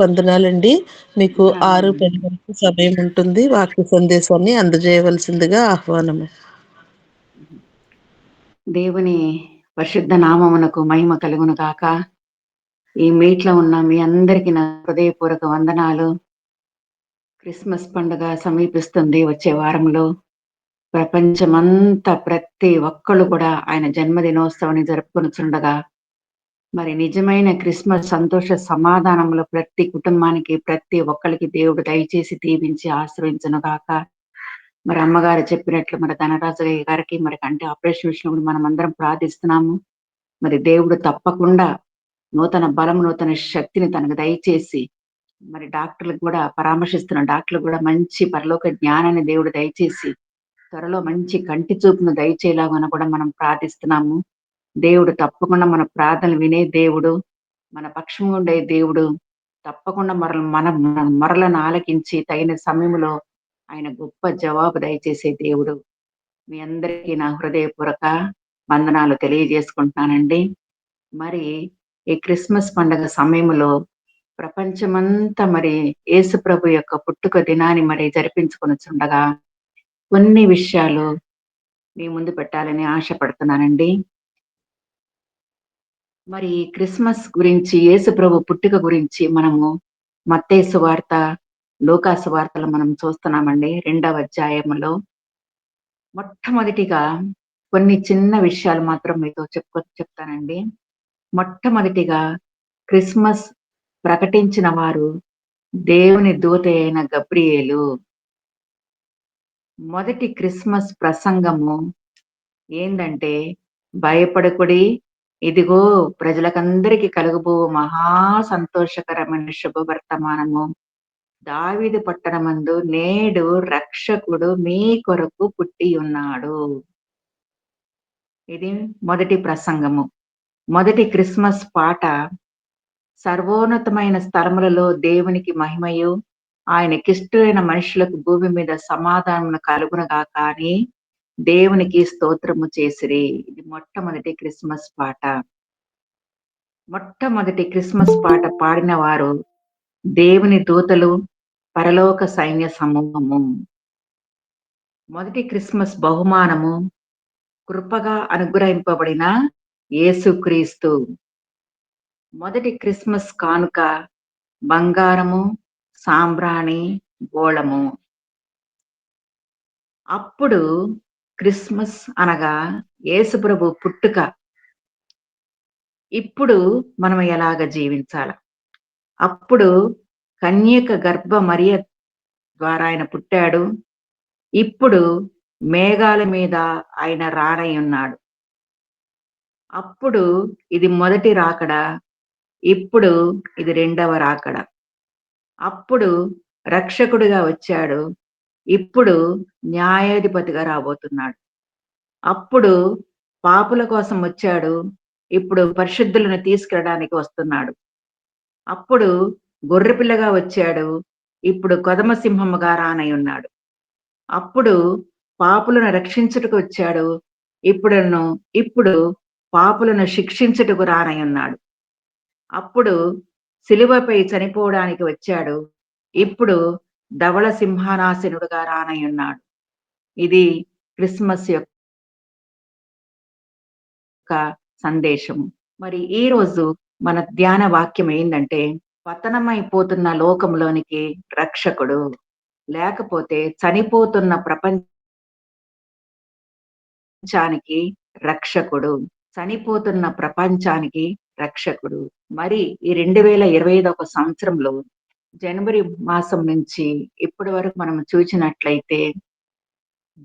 వందనాలండి. మీకు వందనాలండి. 6:10 వరకు సమయం ఉంటుంది. వాక్య సందేశాన్ని అందజేయవలసిందిగా ఆహ్వానము. దేవుని పరిశుద్ధ నామమునకు మహిమ కలుగును గాక. ఈ మీట్‌లో ఉన్న మీ అందరికీ నా హృదయపూర్వక వందనాలు. క్రిస్మస్ పండుగ సమీపిస్తుంది వచ్చే వారంలో. ప్రపంచమంతా ప్రతి ఒక్కళ్ళు కూడా ఆయన జన్మదినోత్సవాన్ని జరుపుకొనుచుండగా, మరి నిజమైన క్రిస్మస్ సంతోష సమాధానములు ప్రతి కుటుంబానికి, ప్రతి ఒక్కళ్ళకి దేవుడు దయచేసి దీవించి ఆశీర్వదించును గాక. మరి అమ్మగారు చెప్పినట్లు మరి ధనరాజయ్య గారికి మరి కంటి ఆపరేషన్ విషయంలో కూడా మనమందరం ప్రార్థిస్తున్నాము. మరి దేవుడు తప్పకుండా నూతన బలం, నూతన శక్తిని తనకు దయచేసి, మరి డాక్టర్లకు కూడా పరామర్శిస్తున్న డాక్టర్లకు కూడా మంచి పరలోక జ్ఞానాన్ని దేవుడు దయచేసి, త్వరలో మంచి కంటి చూపును దయచేలాగాన కూడా మనం ప్రార్థిస్తున్నాము. దేవుడు తప్పకుండా మన ప్రార్థనలు వినే దేవుడు, మన పక్షంగా ఉండే దేవుడు. తప్పకుండా మన మొరలను ఆలకించి తగిన సమయంలో ఆయన గొప్ప జవాబు దయచేసే దేవుడు. మీ అందరికీ నా హృదయపూర్వక వందనాలు తెలియజేసుకుంటున్నానండి. మరి ఈ క్రిస్మస్ పండుగ సమయంలో ప్రపంచమంతా మరి యేసుప్రభు యొక్క పుట్టుక దినాన్ని మరి జరిపించుకొనుచుండగా కొన్ని విషయాలు మీ ముందు పెట్టాలని ఆశపడుతున్నానండి. మరి క్రిస్మస్ గురించి యేసుప్రభు పుట్టుక గురించి మనము మత్తయి సువార్త, లూకా సువార్తలు మనం చూస్తున్నామండి 2వ అధ్యాయములో. మొట్టమొదటిగా కొన్ని చిన్న విషయాలు మాత్రం మీతో చెప్తానండి. మొట్టమొదటిగా క్రిస్మస్ ప్రకటించిన వారు దేవుని దూత అయిన గబ్రియేలు. మొదటి క్రిస్మస్ ప్రసంగము ఏందంటే, భయపడకుడి, ఇదిగో ప్రజలకందరికి కలుగబో మహా సంతోషకరమైన శుభవర్తమానము. దావీదు పట్టణమందు నేడు రక్షకుడు మీ కొరకు పుట్టి ఉన్నాడు. ఇది మొదటి ప్రసంగము. మొదటి క్రిస్మస్ పాట సర్వోన్నతమైన స్థలములలో దేవునికి మహిమయు, ఆయనకిష్టులైన మనుషులకు భూమి మీద సమాధానమును కలుగునుగాక అని దేవునికి స్తోత్రము చేసిరి. ఇది మొట్టమొదటి క్రిస్మస్ పాట. మొట్టమొదటి క్రిస్మస్ పాట పాడిన వారు దేవుని దూతలు, పరలోక సైన్య సమూహము. మొదటి క్రిస్మస్ బహుమానము కృపగా అనుగ్రహింపబడిన యేసుక్రీస్తు. మొదటి క్రిస్మస్ కానుక బంగారము, సాంబ్రాణి, బోళము. అప్పుడు క్రిస్మస్ అనగా యేసుప్రభు పుట్టుక. ఇప్పుడు మనం ఎలాగ జీవించాల? అప్పుడు కన్యక గర్భ మరియ ద్వారా ఆయన పుట్టాడు. ఇప్పుడు మేఘాల మీద ఆయన రానయ్యున్నాడు. అప్పుడు ఇది మొదటి రాకడ. ఇప్పుడు ఇది రెండవ రాకడ. అప్పుడు రక్షకుడిగా వచ్చాడు. ఇప్పుడు న్యాయాధిపతిగా రాబోతున్నాడు. అప్పుడు పాపుల కోసం వచ్చాడు. ఇప్పుడు పరిశుద్ధులను తీసుకెళ్ళడానికి వస్తున్నాడు. అప్పుడు గొర్రెపిల్లగా వచ్చాడు. ఇప్పుడు కొదమ సింహముగా రానయ్యున్నాడు. అప్పుడు పాపులను రక్షించుటకు వచ్చాడు. ఇప్పుడు పాపులను శిక్షించుటకు రానయ్యున్నాడు. అప్పుడు సిలువపై చనిపోవడానికి వచ్చాడు. ఇప్పుడు ధవళ సింహానాసనుడుగా రానయ్యున్నాడు. ఇది క్రిస్మస్ యొక్క సందేశము. మరి ఈ రోజు మన ధ్యాన వాక్యం ఏంటంటే, పతనమైపోతున్న లోకంలోనికి రక్షకుడు, లేకపోతే చనిపోతున్న ప్రపంచానికి రక్షకుడు, చనిపోతున్న ప్రపంచానికి రక్షకుడు. మరి ఈ 2025 సంవత్సరంలో జనవరి మాసం నుంచి ఇప్పటి వరకు మనం చూసినట్లయితే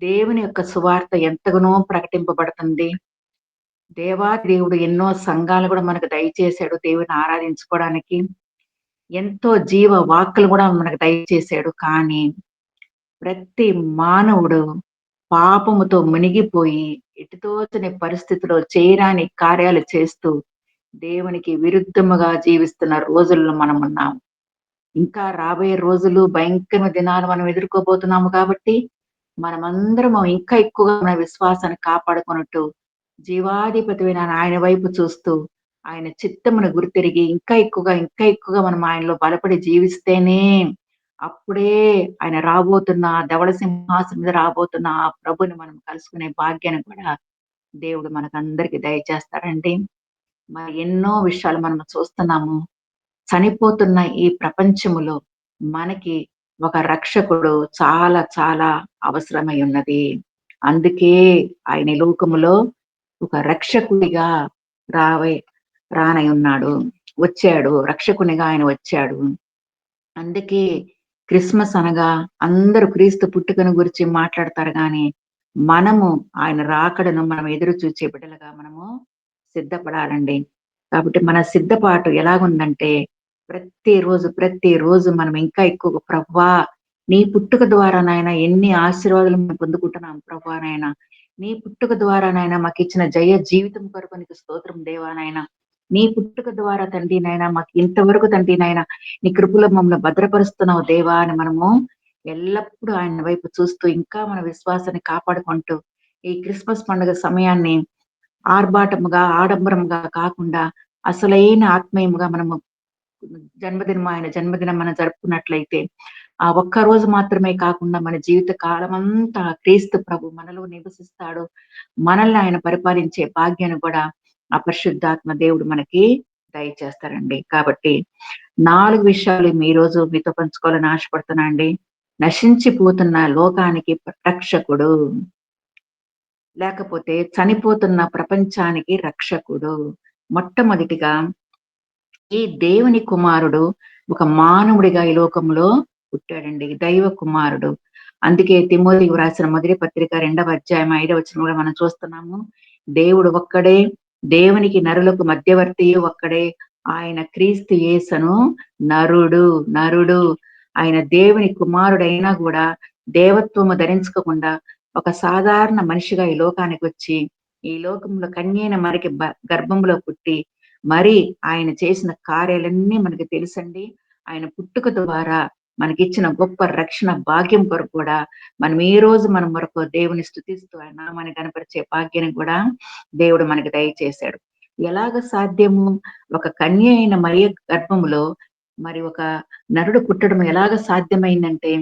దేవుని యొక్క సువార్త ఎంతగానో ప్రకటింపబడుతుంది. దేవాది దేవుడు ఎన్నో సంఘాలు కూడా మనకు దయచేశాడు దేవుని ఆరాధించుకోవడానికి. ఎంతో జీవ వాక్కులు కూడా మనకు దయచేశాడు. కానీ ప్రతి మానవుడు పాపముతో మునిగిపోయి ఎటుతోచని పరిస్థితిలో చేయరాని కార్యాలు చేస్తూ దేవునికి విరుద్ధముగా జీవిస్తున్న రోజుల్లో మనం ఉన్నాం. ఇంకా రాబోయే రోజులు భయంకరమైన దినాలు మనం ఎదుర్కోబోతున్నాము కాబట్టి మనమందరము ఇంకా ఎక్కువగా మన విశ్వాసాన్ని కాపాడుకున్నట్టు జీవాధిపతివైన ఆయన వైపు చూస్తూ ఆయన చిత్తమును గుర్తెరిగి ఇంకా ఎక్కువగా మనం ఆయనలో బలపడి జీవిస్తేనే అప్పుడే ఆయన రాబోతున్న ధవళ సింహాసనం మీద రాబోతున్న ఆ ప్రభుని మనం కలుసుకునే భాగ్యాన్ని కూడా దేవుడు మనకందరికి దయచేస్తాడండి. మరి ఎన్నో విషయాలు మనం చూస్తున్నాము. చనిపోతున్న ఈ ప్రపంచములో మనకి ఒక రక్షకుడు చాలా చాలా అవసరమై ఉన్నది. అందుకే ఆయన ఈ లోకములో ఒక రక్షకుడిగా రావే రానయున్నాడు. వచ్చాడు. రక్షకునిగా ఆయన వచ్చాడు. అందుకే క్రిస్మస్ అనగా అందరూ క్రీస్తు పుట్టుకను గురించి మాట్లాడతారు గానీ, మనము ఆయన రాకడను మనం ఎదురు చూచే బిడ్డలుగా మనము సిద్ధపడాలండి. కాబట్టి మన సిద్ధపాటు ఎలాగుందంటే, ప్రతిరోజు మనం ఇంకా ఎక్కువగా ప్రభువా! నీ పుట్టుక ద్వారా నాయన ఎన్ని ఆశీర్వాదాలు మేము పొందుకుంటున్నాం ప్రభువా నాయన. నీ పుట్టుక ద్వారా నాయన మాకిచ్చిన జయ జీవితం కొరకు నీకు స్తోత్రం దేవా నాయన. నీ పుట్టుక ద్వారా తండ్రి నాయన మాకు ఇంతవరకు తండ్రి నాయన నీ కృపలో మమ్మల్ని భద్రపరుస్తున్నావు దేవా అని మనము ఎల్లప్పుడూ ఆయన వైపు చూస్తూ ఇంకా మన విశ్వాసాన్ని కాపాడుకుంటూ ఈ క్రిస్మస్ పండుగ సమయాన్ని ఆర్భాటముగా, ఆడంబరముగా కాకుండా అసలైన ఆత్మీయముగా మనము ఆయన జన్మదినం మనం జరుపుకున్నట్లయితే, ఆ ఒక్క రోజు మాత్రమే కాకుండా మన జీవిత కాలమంతా క్రీస్తు ప్రభు మనలో నివసిస్తాడు. మనల్ని ఆయన పరిపాలించే భాగ్యాన్ని కూడా ఆ పరిశుద్ధాత్మ దేవుడు మనకి దయచేస్తారండి. కాబట్టి 4 విషయాలు ఈరోజు మీతో పంచుకోవాలని ఆశపడుతున్నా అండి. నశించిపోతున్న లోకానికి రక్షకుడు. లేకపోతే చనిపోతున్న ప్రపంచానికి రక్షకుడు. మొట్టమొదటిగా ఈ దేవుని కుమారుడు ఒక మానవుడిగా ఈ లోకంలో పుట్టాడండి. దైవ కుమారుడు. అందుకే తిమోతికి వ్రాసిన మొదటి పత్రిక 2వ అధ్యాయం 5వ వచనం కూడా మనం చూస్తున్నాము. దేవుడు ఒక్కడే, దేవునికి నరులకు మధ్యవర్తి ఒక్కడే. ఆయన క్రీస్తు యేసును నరుడు. ఆయన దేవుని కుమారుడైనా కూడా దేవత్వము ధరించుకోకుండా ఒక సాధారణ మనిషిగా ఈ లోకానికి వచ్చి, ఈ లోకంలో కన్యైన మరికి గర్భంలో పుట్టి మరి ఆయన చేసిన కార్యాలన్నీ మనకి తెలుసండి. ఆయన పుట్టుక ద్వారా మనకిచ్చిన గొప్ప రక్షణ భాగ్యం కొరకు కూడా మనం ఈ రోజు మనం మరొక దేవుని స్తుతిస్తూ ఆయన నామాన్ని గనపరిచే భాగ్యాన్ని కూడా దేవుడు మనకి దయచేశాడు. ఎలాగ సాధ్యము? ఒక కన్య అయిన మరియ గర్భములో మరి ఒక నరుడు పుట్టడం ఎలాగ సాధ్యమైందంటే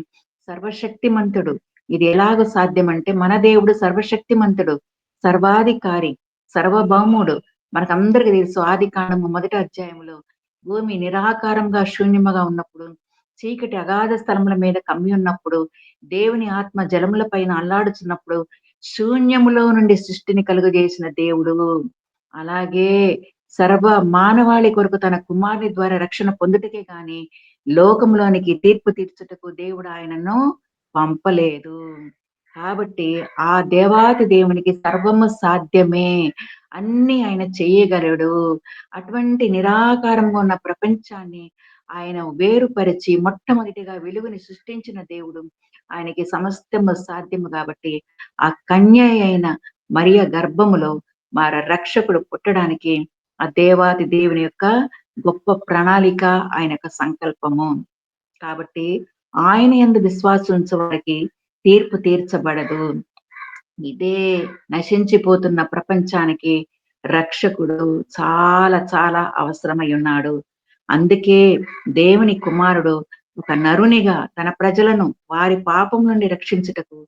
సర్వశక్తిమంతుడు. ఇది ఎలాగ సాధ్యమంటే మన దేవుడు సర్వశక్తిమంతుడు, సర్వాధికారి, సర్వభౌముడు. మనకందరికి తెలుసు ఆదికాండము మొదటి అధ్యాయంలో భూమి నిరాకారంగా శూన్యముగా ఉన్నప్పుడు, చీకటి అగాధ స్థలముల మీద కమ్మి ఉన్నప్పుడు, దేవుని ఆత్మ జలముల పైన అల్లాడుచున్నప్పుడు, శూన్యములో నుండి సృష్టిని కలుగజేసిన దేవుడు. అలాగే సర్వ మానవాళి కొరకు తన కుమారుని ద్వారా రక్షణ పొందుటకే గాని లోకంలోనికి తీర్పు తీర్చుటకు దేవుడు ఆయనను పంపలేదు. కాబట్టి ఆ దేవాతి దేవునికి సర్వము సాధ్యమే. అన్ని ఆయన చెయ్యగలడు. అటువంటి నిరాకారంగా ఉన్న ప్రపంచాన్ని ఆయన వేరుపరిచి మొట్టమొదటిగా వెలుగుని సృష్టించిన దేవుడు. ఆయనకి సమస్తము సాధ్యము కాబట్టి ఆ కన్య అయిన మరియ గర్భములో మరి రక్షకుడు పుట్టడానికి ఆ దేవాది దేవుని యొక్క గొప్ప ప్రణాళిక, ఆయన యొక్క సంకల్పము. కాబట్టి ఆయన యందు విశ్వాసం ఉంచే వారికి తీర్పు తీర్చబడదు. ఇదే నశించిపోతున్న ప్రపంచానికి రక్షకుడు చాలా చాలా అవసరమై ఉన్నాడు. అందుకే దేవుని కుమారుడు ఒక నరునిగా తన ప్రజలను వారి పాపం నుండి రక్షించుటకు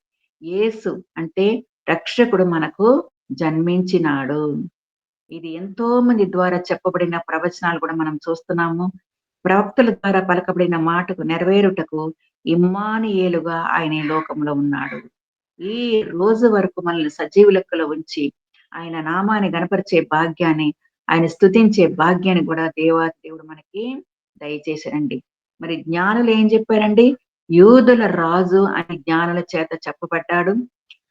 యేసు అంటే రక్షకుడు మనకు జన్మించినాడు. ఇది ఎంతో మంది ద్వారా చెప్పబడిన ప్రవచనాలు కూడా మనం చూస్తున్నాము. ప్రవక్తల ద్వారా పలకబడిన మాటకు నెరవేరుటకు ఇమ్మానుయేలుగా ఆయన ఈ లోకంలో ఉన్నాడు. ఈ రోజు వరకు మనల్ని సజీవ లెక్కలో ఉంచి ఆయన నామాన్ని గనపరిచే భాగ్యాన్ని, ఆయన స్తుతించే భాగ్యాన్ని కూడా దేవాతి దేవుడు మనకి దయచేశారండి. మరి జ్ఞానులు ఏం చెప్పారండి? యూదుల రాజు అని జ్ఞానుల చేత చెప్పబడ్డాడు.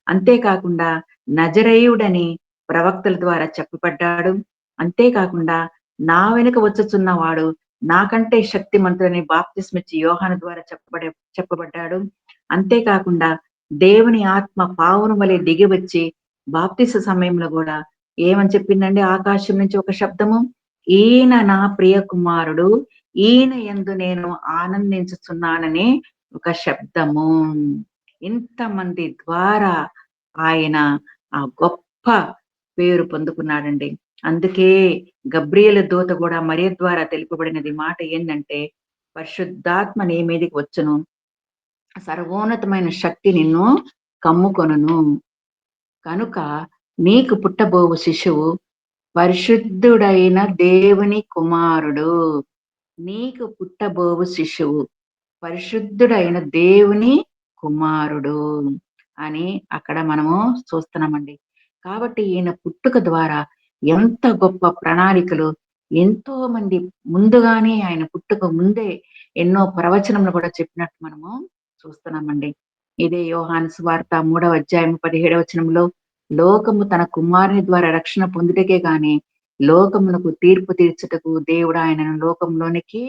అంతేకాకుండా నజరేయుడని ప్రవక్తల ద్వారా చెప్పబడ్డాడు. అంతేకాకుండా నా వెనుక వచ్చుచున్నవాడు నాకంటే శక్తిమంతుడని బాప్తిస్మిచ్చి యోహాను ద్వారా చెప్పబడ్డాడు. అంతేకాకుండా దేవుని ఆత్మ పావురం వలె దిగి వచ్చి బాప్తిస సమయంలో కూడా ఏమని చెప్పిందండి? ఆకాశం నుంచి ఒక శబ్దము, ఈయన నా ప్రియ కుమారుడు, ఈయన యందు నేను ఆనందించుచున్నానని ఒక శబ్దము. ఇంతమంది ద్వారా ఆయన ఆ గొప్ప పేరు పొందుకున్నాడండి. అందుకే గబ్రియేలు దూత కూడా మరియ ద్వారా తెలుపబడినది మాట ఏందంటే, పరిశుద్ధాత్మ నీ మీదికి వచ్చును. సర్వోన్నతమైన శక్తి నిన్ను కమ్ముకొనును. కనుక నీకు పుట్టబోవు శిశువు పరిశుద్ధుడైన దేవుని కుమారుడు. నీకు పుట్టబోవు శిశువు పరిశుద్ధుడైన దేవుని కుమారుడు అని అక్కడ మనము చూస్తున్నామండి. కాబట్టి ఈయన పుట్టుక ద్వారా ఎంత గొప్ప ప్రణాళికలు, ఎంతో మంది ముందుగానే ఆయన పుట్టుక ముందే ఎన్నో ప్రవచనములు కూడా చెప్పినట్టు మనము చూస్తున్నామండి. ఇదే యోహాను సువార్త 3వ అధ్యాయం 17వ వచనంలో, లోకము తన కుమారుని ద్వారా రక్షణ పొందుటకే గాని లోకమునకు తీర్పు తీర్చుటకు దేవుడు ఆయనను లోకంలోనికి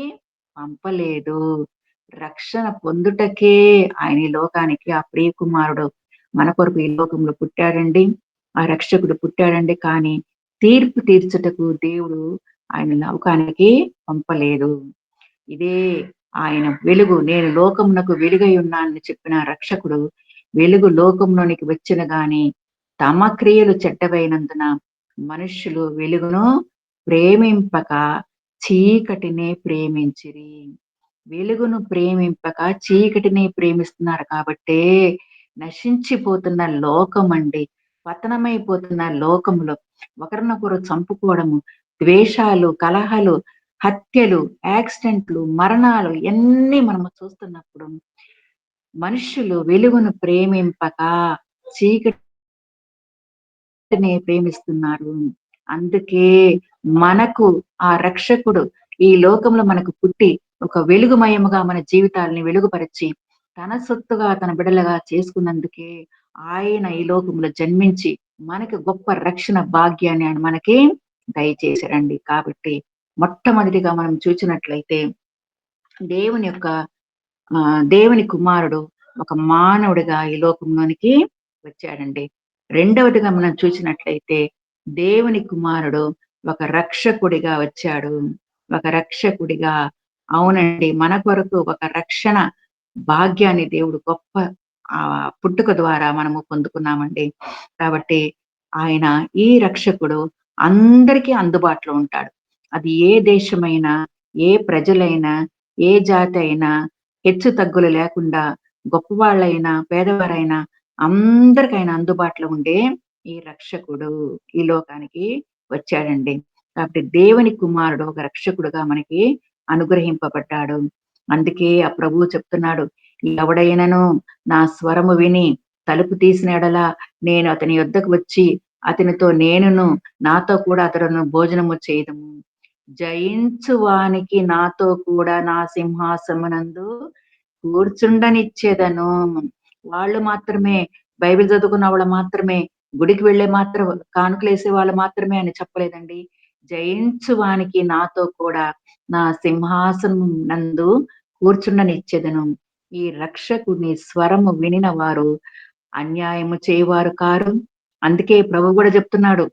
పంపలేదు. రక్షణ పొందుటకే ఆయన ఈ లోకానికి ఆ ప్రియ కుమారుడు మన కొరకు ఈ లోకంలో పుట్టాడండి. ఆ రక్షకుడు పుట్టాడండి. కానీ తీర్పు తీర్చుటకు దేవుడు ఆయన లోకానికి పంపలేదు. ఇదే ఆయన వెలుగు, నేను లోకమునకు వెలుగై ఉన్నానని చెప్పిన రక్షకుడు వెలుగు లోకంలోనికి వచ్చిన గాని తమ క్రియలు చెడ్డవైనందున మనుష్యులు వెలుగును ప్రేమింపక చీకటినే ప్రేమించిరి. వెలుగును ప్రేమింపక చీకటిని ప్రేమిస్తున్నారు కాబట్టే నశించిపోతున్న లోకమండి. పతనమైపోతున్న లోకములో ఒకరినొకరు చంపుకోవడము, ద్వేషాలు, కలహాలు, హత్యలు, యాక్సిడెంట్లు, మరణాలు ఇయన్నీ మనము చూస్తున్నప్పుడు మనుష్యులు వెలుగును ప్రేమింపక చీకటిని ప్రేమిస్తున్నారు. అందుకే మనకు ఆ రక్షకుడు ఈ లోకంలో మనకు పుట్టి ఒక వెలుగుమయముగా మన జీవితాల్ని వెలుగుపరిచి తన సొత్తుగా తన బిడలగా చేసుకున్నందుకే ఆయన ఈ లోకంలో జన్మించి మనకి గొప్ప రక్షణ భాగ్యాన్ని ఆయన మనకి దయచేశాడండి. కాబట్టి మొట్టమొదటిగా మనం చూసినట్లయితే దేవుని యొక్క దేవుని కుమారుడు ఒక మానవుడిగా ఈ లోకంలోనికి వచ్చాడండి. రెండవదిగా మనం చూసినట్లయితే దేవుని కుమారుడు ఒక రక్షకుడిగా వచ్చాడు. ఒక రక్షకుడిగా, అవునండి, మన కొరకు ఒక రక్షణ భాగ్యాన్ని దేవుడు గొప్ప పుట్టుక ద్వారా మనము పొందుకున్నామండి. కాబట్టి ఆయన ఈ రక్షకుడు అందరికీ అందుబాటులో ఉంటాడు. అది ఏ దేశమైనా, ఏ ప్రజలైనా, ఏ జాతి అయినా హెచ్చు తగ్గులు లేకుండా గొప్పవాళ్ళైనా పేదవారైనా అందరికైనా అందుబాటులో ఉండే ఈ రక్షకుడు ఈ లోకానికి వచ్చాడండి. కాబట్టి దేవుని కుమారుడు ఒక రక్షకుడుగా మనకి అనుగ్రహింపబడ్డాడు. అందుకే ఆ ప్రభువు చెప్తున్నాడు, ఎవడైనను నా స్వరము విని తలుపు తీసిన ఎడల నేను అతని యొద్దకు వచ్చి అతనితో నేనును నాతో కూడా అతడును భోజనము చేయదము. జయించు వానికి నాతో కూడా నా సింహాసమునందు కూర్చుండనిచ్చేదను. వాళ్ళు మాత్రమే, బైబిల్ చదువుకున్న వాళ్ళు మాత్రమే, గుడికి వెళ్ళే మాత్రం, కానుకలేసే వాళ్ళు మాత్రమే అని చెప్పలేదండి. జయించు వానికి నాతో కూడా నా సింహాసనం నందు కూర్చుండనిచ్చేదను. ఈ రక్షకుని స్వరము వినిన వారు అన్యాయము చేయవారు కారు. అందుకే ప్రభు కూడా చెప్తున్నాడు,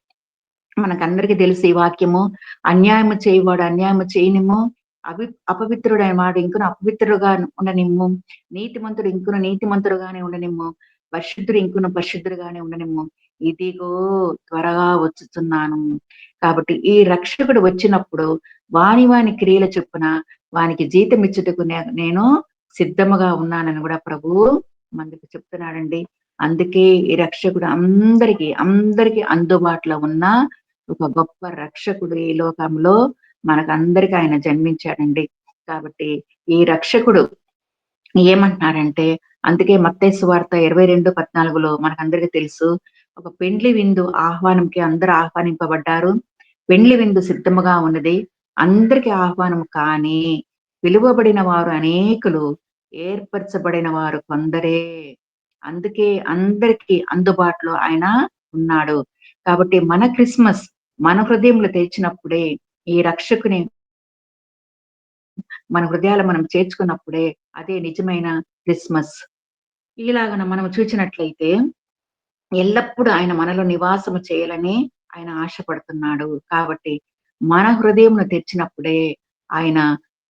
మనకందరికీ తెలుసు ఈ వాక్యము, అన్యాయము చేయవాడు అన్యాయము చేయనిమ్ము, అపవిత్రుడైన వాడు ఇంకను అపవిత్రుడుగా ఉండనిమ్ము, నీతిమంతుడు ఇంకను నీతిమంతుడుగానే ఉండనిమ్ము, పరిశుద్ధుడు ఇంకను పరిశుద్ధుడుగానే ఉండనిమ్ము, ఇదిగో త్వరగా వచ్చుచున్నాను. కాబట్టి ఈ రక్షకుడు వచ్చినప్పుడు వాని వాని క్రియల చొప్పున వానికి జీతం ఇచ్చుటకు నేను సిద్ధముగా ఉన్నానని కూడా ప్రభువు మనకు చెప్తున్నాడండి. అందుకే ఈ రక్షకుడు అందరికీ అందుబాటులో ఉన్న ఒక గొప్ప రక్షకుడు ఈ లోకంలో మనకందరికి ఆయన జన్మించాడండి. కాబట్టి ఈ రక్షకుడు ఏమంటున్నారంటే, అందుకే మత్తయి సువార్త 22:14లో మనకందరికీ తెలుసు, ఒక పెండ్లి విందు ఆహ్వానంకి అందరూ ఆహ్వానింపబడ్డారు. పెండ్లి విందు సిద్ధముగా ఉన్నది. అందరికి ఆహ్వానం, కానీ పిలువబడిన వారు అనేకులు, ఏర్పరచబడిన వారు కొందరే. అందుకే అందరికీ అందుబాటులో ఆయన ఉన్నాడు. కాబట్టి మన క్రిస్మస్ మన హృదయంలో తెరిచినప్పుడే, ఈ రక్షకుని మన హృదయాలు మనం చేర్చుకున్నప్పుడే అదే నిజమైన క్రిస్మస్. ఇలాగన మనం చూచినట్లయితే ఎల్లప్పుడూ ఆయన మనలో నివాసము చేయాలని ఆయన ఆశపడుతున్నాడు. కాబట్టి మన హృదయంను తెరిచినప్పుడే ఆయన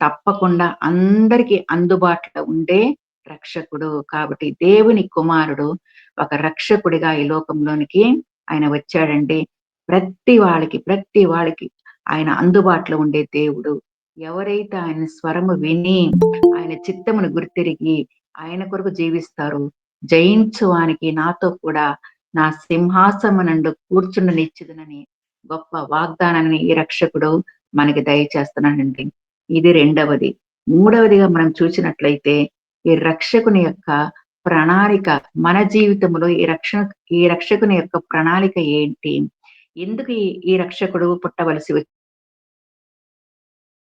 తప్పకుండా అందరికీ అందుబాటులో ఉండే రక్షకుడు. కాబట్టి దేవుని కుమారుడు ఒక రక్షకుడిగా ఈ లోకంలోనికి ఆయన వచ్చాడండి. ప్రతి వాళ్ళకి ఆయన అందుబాటులో ఉండే దేవుడు. ఎవరైతే ఆయన స్వరము విని, ఆయన చిత్తమును గుర్తెరిగి, ఆయన కొరకు జీవిస్తారో, జయించువానికి నాతో కూడా నా సింహాసనమందు కూర్చుండనిచ్చెదనని గొప్ప వాగ్దానాన్ని ఈ రక్షకుడు మనకి దయచేస్తున్నాడండి. ఇది రెండవది. మూడవదిగా మనం చూసినట్లయితే, ఈ రక్షకుని యొక్క ప్రణాళిక మన జీవితంలో ఈ రక్షకుని యొక్క ప్రణాళిక ఏంటి? ఎందుకు ఈ రక్షకుడు పుట్టవలసి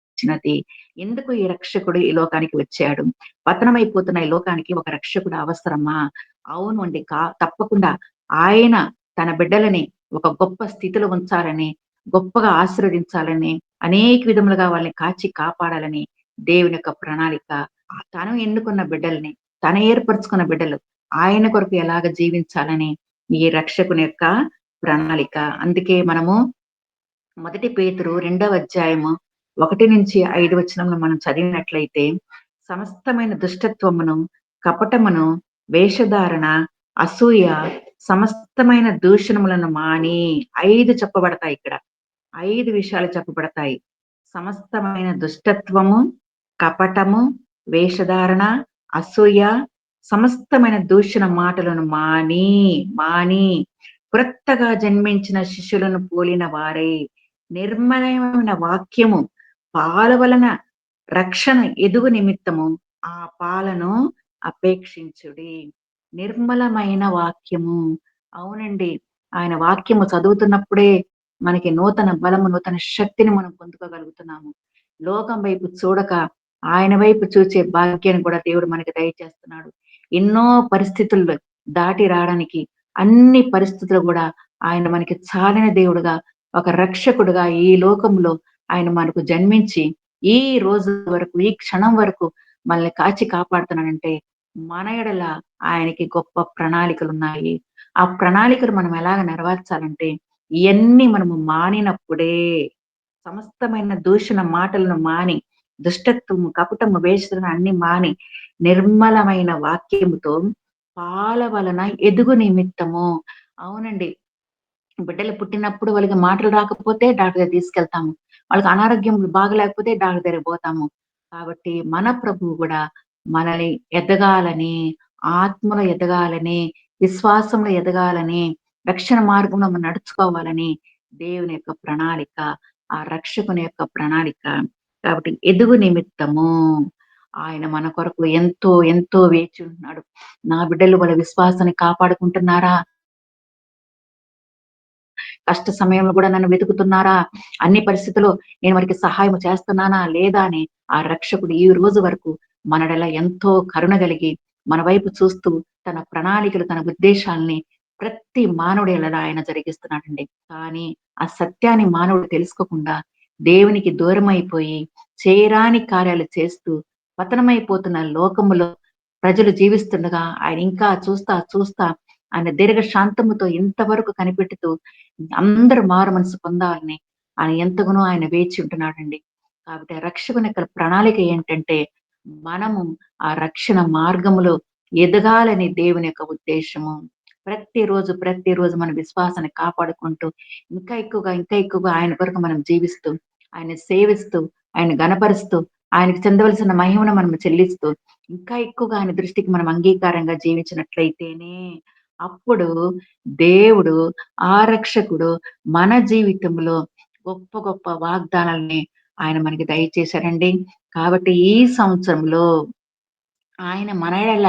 వచ్చినది? ఎందుకు ఈ రక్షకుడు ఈ లోకానికి వచ్చాడు? పతనమైపోతున్న ఈ లోకానికి ఒక రక్షకుడు అవసరమా? అవును అండి. తప్పకుండా ఆయన తన బిడ్డలని ఒక గొప్ప స్థితిలో ఉంచాలని, గొప్పగా ఆశీర్వదించాలని, అనేక విధములుగా వాళ్ళని కాచి కాపాడాలని దేవుని యొక్క ప్రణాళిక. తను ఎన్నుకున్న బిడ్డల్ని, తను ఏర్పరచుకున్న బిడ్డలు ఆయన కొరకు ఎలాగ జీవించాలని ఈ రక్షకుని యొక్క ప్రణాళిక. అందుకే మనము మొదటి పేతురు 2వ అధ్యాయము 1-5 వచనంలో మనం చదివినట్లయితే, సమస్తమైన దుష్టత్వమును, కపటమును, వేషధారణ, అసూయ, సమస్తమైన దూషణములను మాని 5 చెప్పబడతాయి ఇక్కడ. 5 విషయాలు చెప్పబడతాయి. సమస్తమైన దుష్టత్వము, కపటము, వేషధారణ, అసూయ, సమస్తమైన దూషణ మాటలను మాని క్రొత్తగా జన్మించిన శిష్యులను పోలిన వారై, నిర్మలమైన వాక్యము పాల వలన రక్షణ ఎదుగు నిమిత్తము ఆ పాలను అపేక్షించుడి. నిర్మలమైన వాక్యము. అవునండి. ఆయన వాక్యము చదువుతున్నప్పుడే మనకి నూతన బలము, నూతన శక్తిని మనం పొందుకోగలుగుతున్నాము. లోకం వైపు చూడక ఆయన వైపు చూచే భాగ్యాన్ని కూడా దేవుడు మనకి దయచేస్తున్నాడు. ఎన్నో పరిస్థితుల్లో దాటి రావడానికి, అన్ని పరిస్థితులు కూడా ఆయన మనకి చాలిన దేవుడుగా, ఒక రక్షకుడుగా ఈ లోకంలో ఆయన మనకు జన్మించి, ఈ రోజు వరకు, ఈ క్షణం వరకు మనల్ని కాచి కాపాడుతున్నాడంటే, మన ఎడల ఆయనకి గొప్ప ప్రణాళికలున్నాయి. ఆ ప్రణాళికలు మనం ఎలాగ నెరవేర్చాలంటే, ఇయన్నీ మనము మానినప్పుడే, సమస్తమైన దూషణ మాటలను మాని, దుష్టత్వము, కపటము, వేషలను అన్ని మాని, నిర్మలమైన వాక్యముతో పాల వలన ఎదుగు నిమిత్తము. అవునండి. బిడ్డలు పుట్టినప్పుడు వాళ్ళకి మాటలు రాకపోతే డాక్టర్ దగ్గరికి తీసుకెళ్తాము. వాళ్ళకి అనారోగ్యం బాగలేకపోతే డాక్టర్ దగ్గరికి పోతాము. కాబట్టి మన ప్రభువు గూడా మనల్ని ఎదగాలని, ఆత్మలో ఎదగాలని, విశ్వాసంలో ఎదగాలని, రక్షణ మార్గంలో మనం నడుచుకోవాలని దేవుని యొక్క ప్రణాళిక, ఆ రక్షకుని యొక్క ప్రణాళిక. కాబట్టి ఎదుగు నిమిత్తము ఆయన మన కొరకు ఎంతో వేచి ఉంటున్నాడు. నా బిడ్డలు వాళ్ళ విశ్వాసాన్ని కాపాడుకుంటున్నారా? కష్ట సమయంలో కూడా నన్ను వెతుకుతున్నారా? అన్ని పరిస్థితుల్లో నేను వారికి సహాయం చేస్తున్నానా? లేదా? అని ఆ రక్షకుడు ఈ రోజు వరకు మనడల ఎంతో కరుణ కలిగి, మన వైపు చూస్తూ తన ప్రణాళికలు, తన ఉద్దేశాల్ని ప్రతి మానవుడి ఎడల ఆయన జరిగిస్తున్నాడండి. కానీ ఆ సత్యాన్ని మానవుడు తెలుసుకోకుండా దేవునికి దూరమైపోయి, చేయరాని కార్యాలు చేస్తూ పతనమైపోతున్న లోకములో ప్రజలు జీవిస్తుండగా ఆయన ఇంకా చూస్తా ఆయన దీర్ఘశాంతముతో ఇంతవరకు కనిపెట్టుతూ అందరూ మారు మనసు పొందాలని ఆయన ఎంతగానో ఆయన వేచి ఉంటున్నాడండి. కాబట్టి ఆ రక్షకుని యొక్క ప్రణాళిక ఏంటంటే, మనము ఆ రక్షణ మార్గములో ఎదగాలని దేవుని యొక్క ఉద్దేశము. ప్రతిరోజు మన విశ్వాసాన్ని కాపాడుకుంటూ, ఇంకా ఎక్కువగా ఆయన కొరకు మనం జీవిస్తూ, ఆయన సేవిస్తూ, ఆయన గణపరుస్తూ, ఆయనకు చెందవలసిన మహిమను మనం చెల్లిస్తూ, ఇంకా ఎక్కువగా ఆయన దృష్టికి మనం అంగీకారంగా జీవించినట్లయితేనే, అప్పుడు దేవుడు, ఆ రక్షకుడు మన జీవితంలో గొప్ప గొప్ప వాగ్దానాల్ని ఆయన మనకి దయచేశారండి. కాబట్టి ఈ సంవత్సరంలో ఆయన మన ఎడల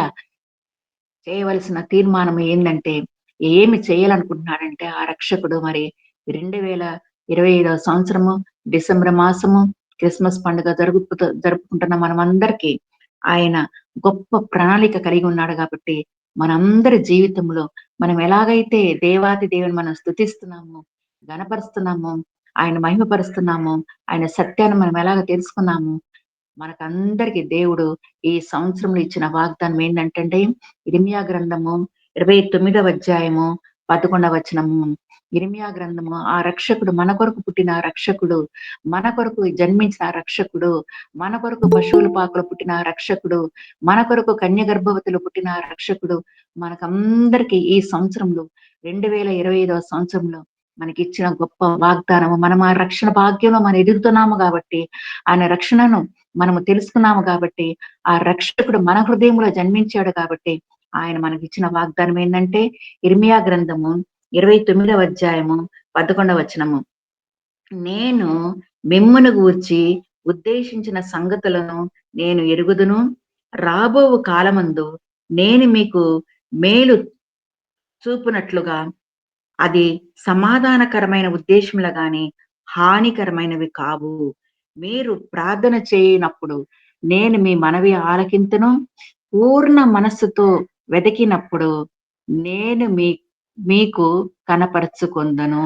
చేయవలసిన తీర్మానం ఏందంటే, ఏమి చేయాలనుకుంటున్నాడంటే ఆ రక్షకుడు మరి 2025 సంవత్సరము డిసెంబర్ మాసము క్రిస్మస్ పండుగ జరుపుకుంటున్న మనమందరికీ ఆయన గొప్ప ప్రణాళిక కలిగి ఉన్నాడు కాబట్టి, మనందరి జీవితంలో మనం ఎలాగైతే దేవాతి దేవుని మనం స్తుతిస్తున్నామో, ఘనపరుస్తున్నామో, ఆయన మహిమపరుస్తున్నామో, ఆయన సత్యాన్ని మనం ఎలాగ తెలుసుకున్నామో, మనకందరికి దేవుడు ఈ సంవత్సరంలో ఇచ్చిన వాగ్దానం ఏంటంటే, ఇర్మియా గ్రంథము 29వ అధ్యాయము 11వ వచనము. ఇర్మియా గ్రంథము, ఆ రక్షకుడు మన కొరకు పుట్టిన ఆ రక్షకుడు, మన కొరకు జన్మించిన ఆ రక్షకుడు, మన కొరకు పశువుల పాకలో పుట్టిన ఆ రక్షకుడు, మన కొరకు కన్య గర్భవతిలో పుట్టిన ఆ రక్షకుడు మనకందరికి ఈ సంవత్సరంలో 2025వ సంవత్సరంలో మనకిచ్చిన గొప్ప వాగ్దానము. మనం ఆ రక్షణ భాగ్యంలో మనం ఎదుగుతున్నాము గాబట్టి, ఆయన రక్షణను మనము తెలుసుకున్నాము గాబట్టి, ఆ రక్షకుడు మన హృదయంలో జన్మించాడు కాబట్టి, ఆయన మనకిచ్చిన వాగ్దానం ఏందంటే, ఇర్మియా గ్రంథము 29వ అధ్యాయము 11వ వచనము. నేను మిమ్మును గూర్చి ఉద్దేశించిన సంగతులను నేను ఎరుగుదును. రాబోవు కాలమందు నేను మీకు మేలు చూపునట్లుగా అది సమాధానకరమైన ఉద్దేశములు గాని, హానికరమైనవి కావు. మీరు ప్రార్థన చేయనప్పుడు నేను మీ మనవి ఆలకింతును. పూర్ణ మనస్సుతో వెతికినప్పుడు నేను మీకు కనపరచుకొందును.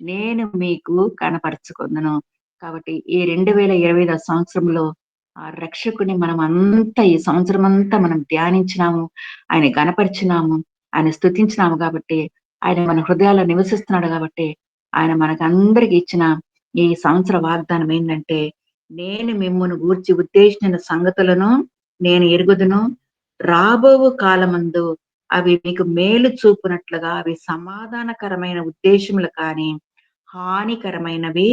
నేను మీకు కనపరచుకొందును. కాబట్టి ఈ 2025 సంవత్సరంలో ఆ రక్షకుడిని ఈ సంవత్సరమంతా మనం ధ్యానించినాము. ఆయన గనపరిచినాము. ఆయన స్తుతించినాము కాబట్టి, ఆయన మన హృదయాల్లో నివసిస్తున్నాడు కాబట్టి, ఆయన మనకందరికి ఇచ్చిన ఈ సంవత్సర వాగ్దానం ఏందంటే, నేను మిమ్మును గూర్చి ఉద్దేశించిన సంగతులను నేను ఎరుగుదును. రాబోవు కాలమందు అవి మీకు మేలు చూపునట్లుగా అవి సమాధానకరమైన ఉద్దేశములు కానీ, హానికరమైనవి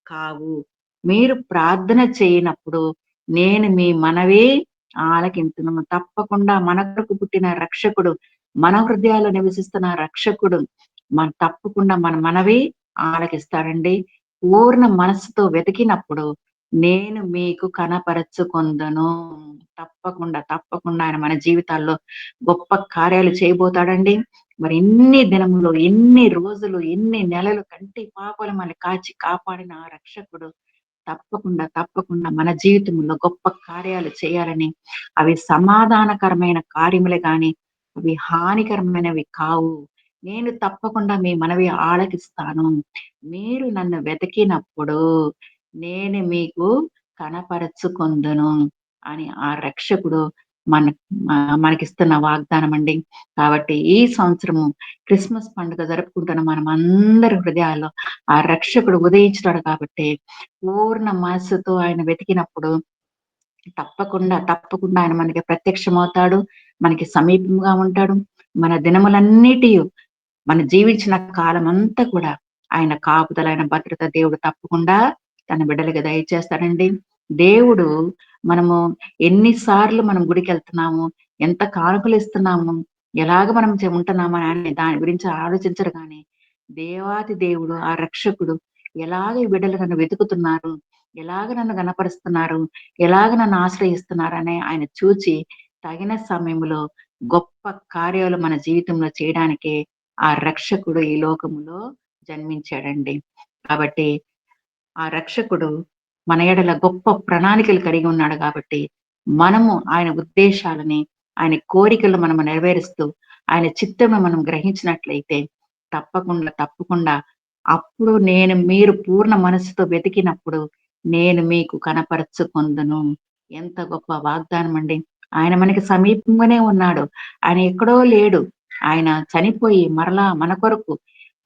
కావు. మీరు ప్రార్థన చేయనప్పుడు నేను మీ మనవి ఆలకింతును. తప్పకుండా మన కొరకు పుట్టిన రక్షకుడు, మన హృదయాల్లో నివసిస్తున్న రక్షకుడు తప్పకుండా మన మనవి ఆలకిస్తాడండి. పూర్ణ మనస్సుతో వెతికినప్పుడు నేను మీకు కనపరచుకొందును. తప్పకుండా, తప్పకుండా ఆయన మన జీవితాల్లో గొప్ప కార్యాలు చేయబోతాడండి. మరి ఎన్ని దినములు, ఎన్ని రోజులు, ఎన్ని నెలలు కంటి పాపలు మనల్ని కాచి కాపాడిన ఆ రక్షకుడు తప్పకుండా, తప్పకుండా మన జీవితంలో గొప్ప కార్యాలు చేయాలని, అవి సమాధానకరమైన కార్యములే గాని, అవి హానికరమైనవి కావు. నేను తప్పకుండా మీ మనవి ఆలకిస్తాను. మీరు నన్ను వెతికినప్పుడు నేను మీకు కనపరచుకొందును అని ఆ రక్షకుడు మన మనకిస్తున్న వాగ్దానం అండి. కాబట్టి ఈ సంవత్సరము క్రిస్మస్ పండుగ జరుపుకుంటున్న మనమందరి హృదయాల్లో ఆ రక్షకుడు ఉదయించినాడు కాబట్టి, పూర్ణ మనస్సుతో ఆయన వెతికినప్పుడు తప్పకుండా, తప్పకుండా ఆయన మనకి ప్రత్యక్షమవుతాడు. మనకి సమీపంగా ఉంటాడు. మన దినములన్నిటియు మనం జీవించిన కాలమంతా కూడా ఆయన కాపుదల, ఆయన భద్రత దేవుడు తప్పకుండా తన బిడ్డలకి దయచేస్తాడండి. దేవుడు మనము ఎన్ని సార్లు మనం గుడికెళ్తున్నాము, ఎంత కానుకలిస్తున్నాము, ఎలాగ మనం ఉంటున్నాము అని దాని గురించి ఆలోచించరు గానీ, దేవాతి దేవుడు, ఆ రక్షకుడు ఎలాగ ఈ బిడ్డలు నన్ను వెతుకుతున్నారు, ఎలాగ నన్ను గనపరుస్తున్నారు, ఎలాగ నన్ను ఆశ్రయిస్తున్నారని ఆయన చూచి, తగిన సమయంలో గొప్ప కార్యాలు మన జీవితంలో చేయడానికే ఆ రక్షకుడు ఈ లోకములో జన్మించాడండి. కాబట్టి ఆ రక్షకుడు మన ఎడల గొప్ప ప్రణాళికలు కలిగి ఉన్నాడు కాబట్టి, మనము ఆయన ఉద్దేశాలని, ఆయన కోరికలు మనము నెరవేరుస్తూ, ఆయన చిత్తమును మనం గ్రహించినట్లయితే తప్పకుండా, తప్పకుండా అప్పుడు మీరు పూర్ణ మనస్సుతో వెతికినప్పుడు నేను మీకు కనపరచుకొందును. ఎంత గొప్ప వాగ్దానం అండి. ఆయన మనకి సమీపంగానే ఉన్నాడు. ఆయన ఎక్కడో లేడు. ఆయన చనిపోయి మరలా మన కొరకు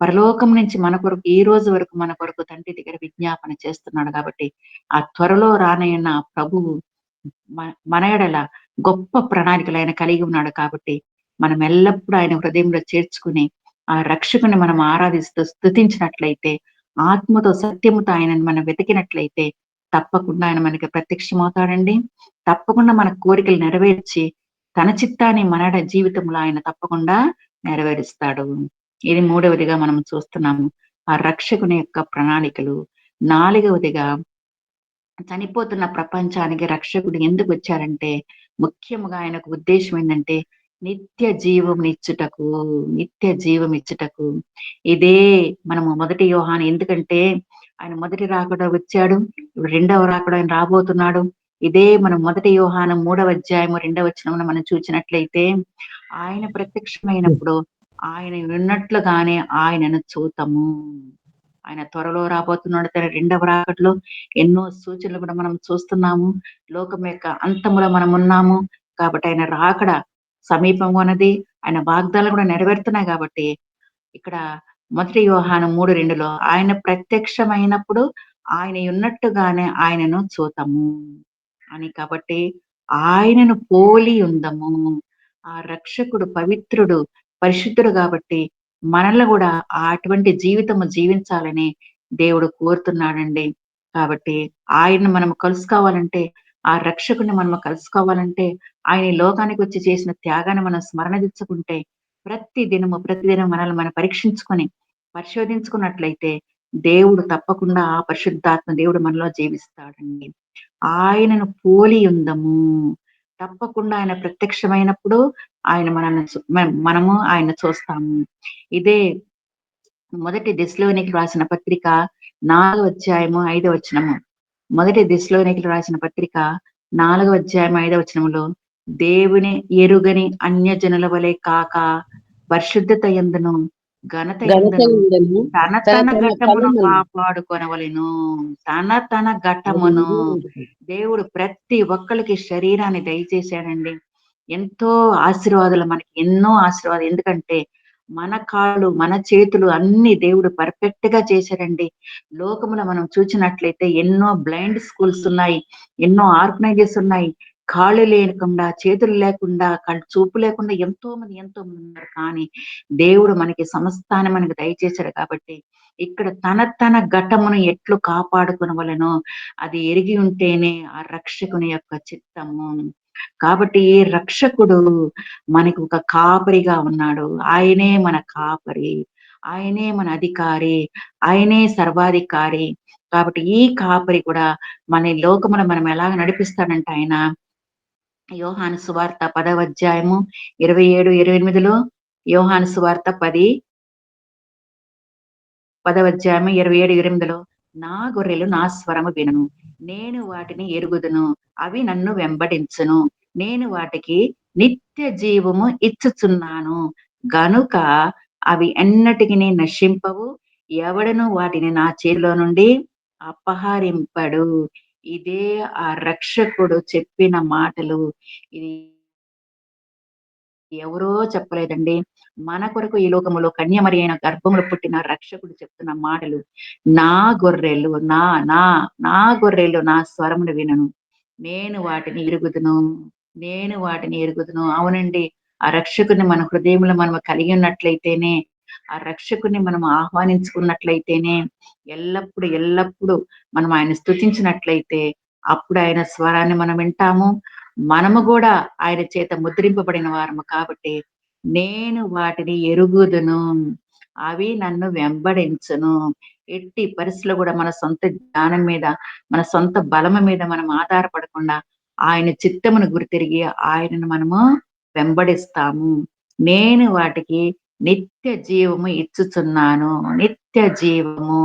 పరలోకం నుంచి మన కొరకు ఈ రోజు వరకు మన కొరకు తండ్రి దగ్గర విజ్ఞాపన చేస్తున్నాడు కాబట్టి, ఆ త్వరలో రానయ్యున్న ఆ ప్రభువు మన ఎడల గొప్ప ప్రణాళికలు ఆయన కలిగి ఉన్నాడు కాబట్టి, మనం ఎల్లప్పుడూ ఆయన హృదయంలో చేర్చుకుని, ఆ రక్షకుని మనం ఆరాధిస్తూ స్తుతించినట్లయితే, ఆత్మతో, సత్యముతో ఆయనను మనం వెతికినట్లయితే, తప్పకుండా ఆయన మనకి ప్రత్యక్షమవుతాడండి. తప్పకుండా మన కోరికలు నెరవేర్చి, తన చిత్తాన్ని జీవితంలో ఆయన తప్పకుండా నెరవేరుస్తాడు. ఇది మూడవదిగా మనం చూస్తున్నాము. ఆ రక్షకుని యొక్క ప్రణాళికలు. నాలుగవదిగా చనిపోతున్న ప్రపంచానికి రక్షకుడు ఎందుకొచ్చారంటే, ముఖ్యముగా ఆయనకు ఉద్దేశ్యం ఏందంటే, నిత్య జీవమునిచ్చుటకు, నిత్య జీవమిచ్చుటకు. ఇదే మనము మొదటి యోహాను ఎందుకంటే, ఆయన మొదటి రాకడ వచ్చాడు. ఇప్పుడు రెండవ రాకడ ఆయన రాబోతున్నాడు. ఇదే మనం మొదటి యోహాను 3వ అధ్యాయము 2వ వచనమున మనం చూచినట్లయితే, ఆయన ప్రత్యక్షమైనప్పుడు ఆయన ఉన్నట్లుగానే ఆయనను చూతము. ఆయన త్వరలో రాబోతున్నాడు. తన రెండవ రాకడలో ఎన్నో సూచనలు కూడా మనం చూస్తున్నాము. లోకం యొక్క అంతములో మనమున్నాము. కాబట్టి ఆయన రాకడ సమీపంగా ఉన్నది. ఆయన వాగ్దానాలు కూడా నెరవేరుతున్నాయి కాబట్టి, ఇక్కడ మొదటి యోహాను 3:2లో ఆయన ప్రత్యక్షమైనప్పుడు ఆయన ఉన్నట్టుగానే ఆయనను చూతము అని. కాబట్టి ఆయనను పోలి ఉందము. ఆ రక్షకుడు పవిత్రుడు, పరిశుద్ధుడు కాబట్టి మనల్ని గూడా అటువంటి జీవితము జీవించాలని దేవుడు కోరుతున్నాడండి. కాబట్టి ఆయన్ని మనం కలుసుకోవాలంటే, ఆ రక్షకుడిని మనము కలుసుకోవాలంటే, ఆయన ఈ లోకానికొచ్చి చేసిన త్యాగాన్ని మనం స్మరణించుకుంటే, ప్రతిదినం మనల్ని మనం పరీక్షించుకొని, పరిశోధించుకున్నట్లయితే, దేవుడు తప్పకుండా ఆ పరిశుద్ధాత్మ దేవుడు మనలో జీవిస్తాడండి. ఆయనను పోలి ఉందము. తప్పకుండా ఆయన ప్రత్యక్షమైనప్పుడు ఆయన మనల్ని మనము ఆయన్ని చూస్తాము. ఇదే మొదటి దెస్సలోనికీయులకు రాసిన పత్రిక 4వ అధ్యాయము 5వ వచనము. మొదటి దెస్సలోనికీయులకు రాసిన పత్రిక 4వ అధ్యాయం 5వ వచనములో, దేవుని ఎరుగని అన్యజనుల వలె కాక పరిశుద్ధత యందును, ఘనత ఘనత యందును ఉండును. తన తన తన తన ఘట్టమును ఫలములు కాపాడుకొనవలెను. తన తన ఘట్టమును కలిగి ఉండును. దేవుడు ప్రతి ఒక్కళ్ళకి శరీరాన్ని దయచేశాడండి. ఎంతో ఆశీర్వాదాలు మనకి ఎన్నో ఆశీర్వాదాలు. ఎందుకంటే మన కాళ్ళు, మన చేతులు అన్నీ దేవుడు పర్ఫెక్ట్‌గా చేశాడండి. లోకములో మనం చూచినట్లయితే ఎన్నో బ్లైండ్ స్కూల్స్ ఉన్నాయి. ఎన్నో ఆర్ఫనైజెస్ ఉన్నాయి. కాళ్ళు లేకుండా, చేతులు లేకుండా, చూపు లేకుండా ఎంతో మంది ఉన్నారు. కానీ దేవుడు మనకి సమస్తాన్ని మనకు దయచేశాడు కాబట్టి, ఇక్కడ తన తన ఘట్టమును ఎట్లు కాపాడుకొనవలెనో అది ఎరిగి ఉంటేనే ఆ రక్షకుని యొక్క చిత్తము. కాబట్టి ఈ రక్షకుడు మనకి ఒక కాపరిగా ఉన్నాడు. ఆయనే మన కాపరి. ఆయనే మన అధికారి. ఆయనే సర్వాధికారి. కాబట్టి ఈ కాపరి కూడా మన ఈ లోకములో మనం ఎలాగ నడిపిస్తాడంటే ఆయన యోహాను సువార్త 10వ అధ్యాయము 27, 28లో యోహాను సువార్త 10వ అధ్యాయము 27, 28లో నా గొర్రెలు నా స్వరము వినును. నేను వాటిని ఎరుగుదును. అవి నన్ను వెంబడించును. నేను వాటికి నిత్య జీవము ఇచ్చుచున్నాను. గనుక అవి ఎన్నటికిని నశింపవు. ఎవడును వాటిని నా చేతిలో నుండి అపహరింపడు. ఇదే ఆ రక్షకుడు చెప్పిన మాటలు. ఇది ఎవరో చెప్పలేదండి. మన కొరకు ఈ లోకములో కన్యమరి అయిన గర్భములో పుట్టిన రక్షకుడు చెప్తున్న మాటలు. నా గొర్రెలు నా నా నా గొర్రెలు నా స్వరమును వినును. నేను వాటిని ఎరుగుదును. నేను వాటిని ఎరుగుదును. అవునండి. ఆ రక్షకుడిని మన హృదయంలో మనము కలిగి ఉన్నట్లయితేనే, ఆ రక్షకుడిని మనం ఆహ్వానించుకున్నట్లయితేనే, ఎల్లప్పుడు మనం ఆయన్ని స్తుతించినట్లయితే, అప్పుడు ఆయన స్వరాన్ని మనం వింటాము. మనము గూడా ఆయన చేత ముద్రింపబడిన వారము కాబట్టి, నేను వాటిని ఎరుగుదును. అవి నన్ను వెంబడించును. ఎట్టి పరిస్థితిలో గూడా మన సొంత జ్ఞానం మీద, మన సొంత బలము మీద మనం ఆధారపడకుండా, ఆయన చిత్తమును గురితెరిగి ఆయనను మనము వెంబడిస్తాము. నేను వాటికి నిత్య జీవము ఇచ్చుచున్నాను. నిత్య జీవము.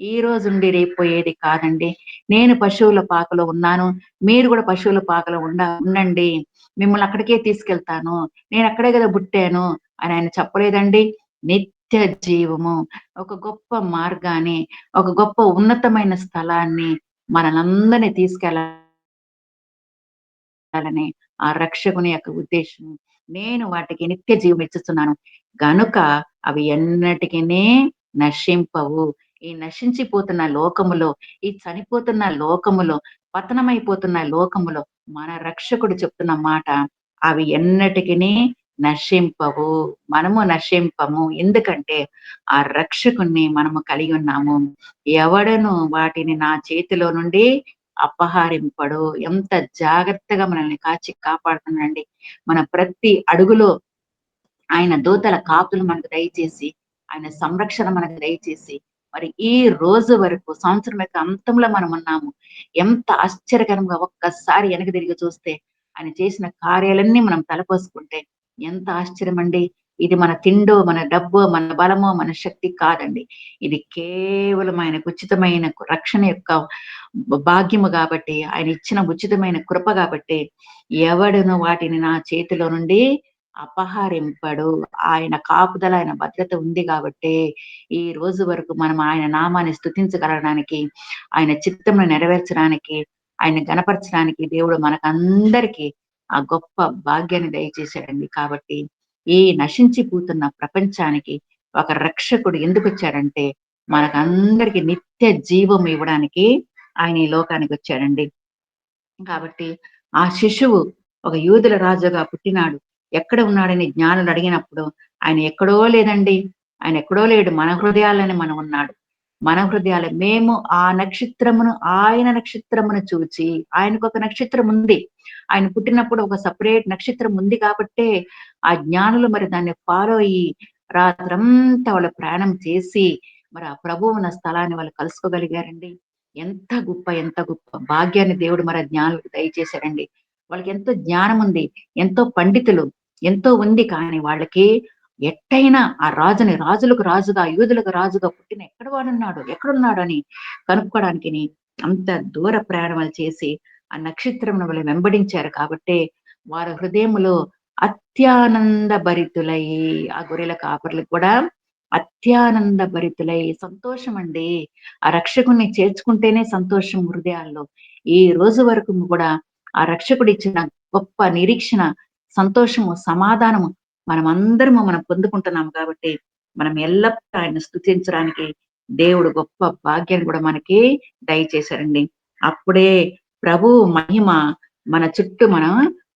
ఈ రోజుండి రేపు పోయేది కాదండి. నేను పశువుల పాకలో ఉన్నాను. మీరు గూడా పశువుల పాకలో ఉండండి. మిమ్మల్ని అక్కడికే తీసుకెళ్తాను. నేనక్కడే గదా పుట్టాను అని ఆయన చెప్పలేదండి. నిత్య జీవము. ఒక గొప్ప మార్గాన్ని, ఒక గొప్ప ఉన్నతమైన స్థలాన్ని మనలందరిని తీసుకెళ్ళాలని ఆ రక్షకుని యొక్క ఉద్దేశం. నేను వాటికి నిత్య జీవం ఇచ్చుచున్నాను. గనుక అవి ఎన్నటికిని నశింపవు. ఈ నశించిపోతున్న లోకములో, ఈ చనిపోతున్న లోకములో, పతనమైపోతున్న లోకములో మన రక్షకుడు చెప్తున్న మాట, అవి ఎన్నటికిని నశింపవు. మనము నశింపము. ఎందుకంటే ఆ రక్షకుడిని మనము కలిగి ఉన్నాము. ఎవడును వాటిని నా చేతిలో నుండి అపహరింపడు. ఎంత జాగ్రత్తగా మనల్ని కాచి కాపాడుతున్నాడండి. మన ప్రతి అడుగులో ఆయన దూతల కాపులు మనకు దయచేసి, ఆయన సంరక్షణ మనకు దయచేసి, మరి ఈ రోజు వరకు సంవత్సరం యొక్క అంతంలో మనమున్నాము. ఎంత ఆశ్చర్యకరంగా ఒక్కసారి వెనక్కి తిరిగి చూస్తే, ఆయన చేసిన కార్యాలన్నీ మనం తలపోసుకుంటే ఎంత ఆశ్చర్యమండి. ఇది మన తిండో, మన డబ్బో, మన బలమో, మన శక్తి కాదండి. ఇది కేవలం ఆయనకు ఉచితమైన రక్షణ యొక్క భాగ్యము గాబట్టి, ఆయన ఇచ్చిన ఉచితమైన కృప గాబట్టి, ఎవడును వాటిని నా చేతిలో నుండి అపహరింపడు. ఆయన కాపుదల, ఆయన భద్రత ఉంది గాబట్టే, ఈ రోజు వరకు మనం ఆయన నామాన్ని స్తుతించగలగడానికి, ఆయన చిత్తమును నెరవేర్చడానికి, ఆయన్ని గణపరచడానికి దేవుడు మనకందరికీ ఆ గొప్ప భాగ్యాన్ని దయచేశాడండి. కాబట్టి, ఈ నశించిపోతున్న ప్రపంచానికి ఒక రక్షకుడు ఎందుకొచ్చాడంటే, మనకందరికి నిత్య జీవం ఇవ్వడానికి ఆయన ఈ లోకానికొచ్చాడండి. కాబట్టి ఆ శిశువు ఒక యూదుల రాజుగా పుట్టినాడు. ఎక్కడ ఉన్నాడని జ్ఞానులు అడిగినప్పుడు ఆయన ఎక్కడో లేదండి. ఆయన ఎక్కడో లేడు. మన హృదయాల్లోనే మనం ఉన్నాడు. మన హృదయాలు మేము ఆ నక్షత్రమును ఆయన నక్షత్రమును చూచి ఆయనకొక నక్షత్రం ఉంది. ఆయన పుట్టినప్పుడు ఒక సెపరేట్ నక్షత్రం ఉంది కాబట్టే, ఆ జ్ఞానులు మరి దాన్ని ఫాలో అయ్యి రాత్రంతా వాళ్ళు ప్రయాణం చేసి, మరి ఆ ప్రభువు ఉన్న స్థలాన్ని వాళ్ళు కలుసుకోగలిగారండి. ఎంత గొప్ప భాగ్యాన్ని దేవుడు మరి ఆ జ్ఞానులకు దయచేశాడండి. వాళ్ళకెంతో జ్ఞానం ఉంది. ఎంతో పండితులు. ఎంతో ఉంది. కానీ వాళ్ళకి ఎట్టైనా ఆ రాజుని రాజులకు రాజుగా, యూదులకు రాజుగా పుట్టిన ఎక్కడ వాడున్నాడు? ఎక్కడున్నాడని కనుక్కోడానికిని అంత దూర ప్రయాణాలు చేసి, ఆ నక్షత్రమును వాళ్ళు వెంబడించారు కాబట్టే, వారి హృదయములో అత్యానంద భరితులై ఆ గొర్రెల కాపరులకు కూడా అత్యానంద భరితులై సంతోషమండి. ఆ రక్షకుడిని చేర్చుకుంటేనే సంతోషం హృదయాల్లో. ఈ రోజు వరకు కూడా ఆ రక్షకుడిచ్చిన గొప్ప నిరీక్షణ, సంతోషము, సమాధానము మనం పొందుకుంటున్నాం కాబట్టి, మనం ఎల్లప్పుడూ ఆయన్ని స్తుతించడానికి దేవుడు గొప్ప భాగ్యాన్ని కూడా మనకి దయచేశారండి. అప్పుడే ప్రభువు మహిమ మన చుట్టూ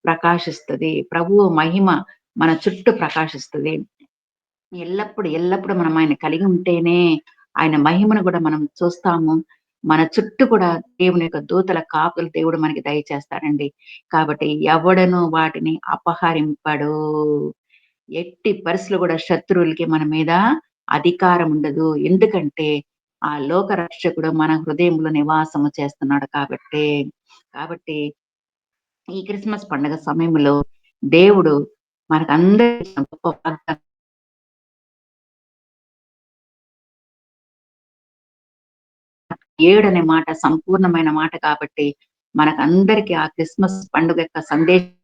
ప్రకాశిస్తది. ప్రభువు మహిమ మన చుట్టూ ప్రకాశిస్తది. ఎల్లప్పుడు మనం ఆయన కలిగి ఉంటేనే, ఆయన మహిమను గూడా మనం చూస్తాము. మన చుట్టూ కూడా దేవుని యొక్క దూతల కాపులు దేవుడు మనకి దయచేస్తాడండి. కాబట్టి ఎవడును వాటిని అపహరింపడు. ఎట్టి పరిస్థితిలో గూడా శత్రువులకి మన మీద అధికారం ఉండదు. ఎందుకంటే, ఆ లోక రక్షకుడు మన హృదయంలో నివాసము చేస్తున్నాడు కాబట్టే. కాబట్టి ఈ క్రిస్మస్ పండుగ సమయంలో దేవుడు మనకందరికి ఇచ్చిన గొప్ప వాగ్దానం ఏడనే మాట సంపూర్ణమైన మాట కాబట్టి, మనకందరికి ఆ క్రిస్మస్ పండుగ యొక్క సందేశం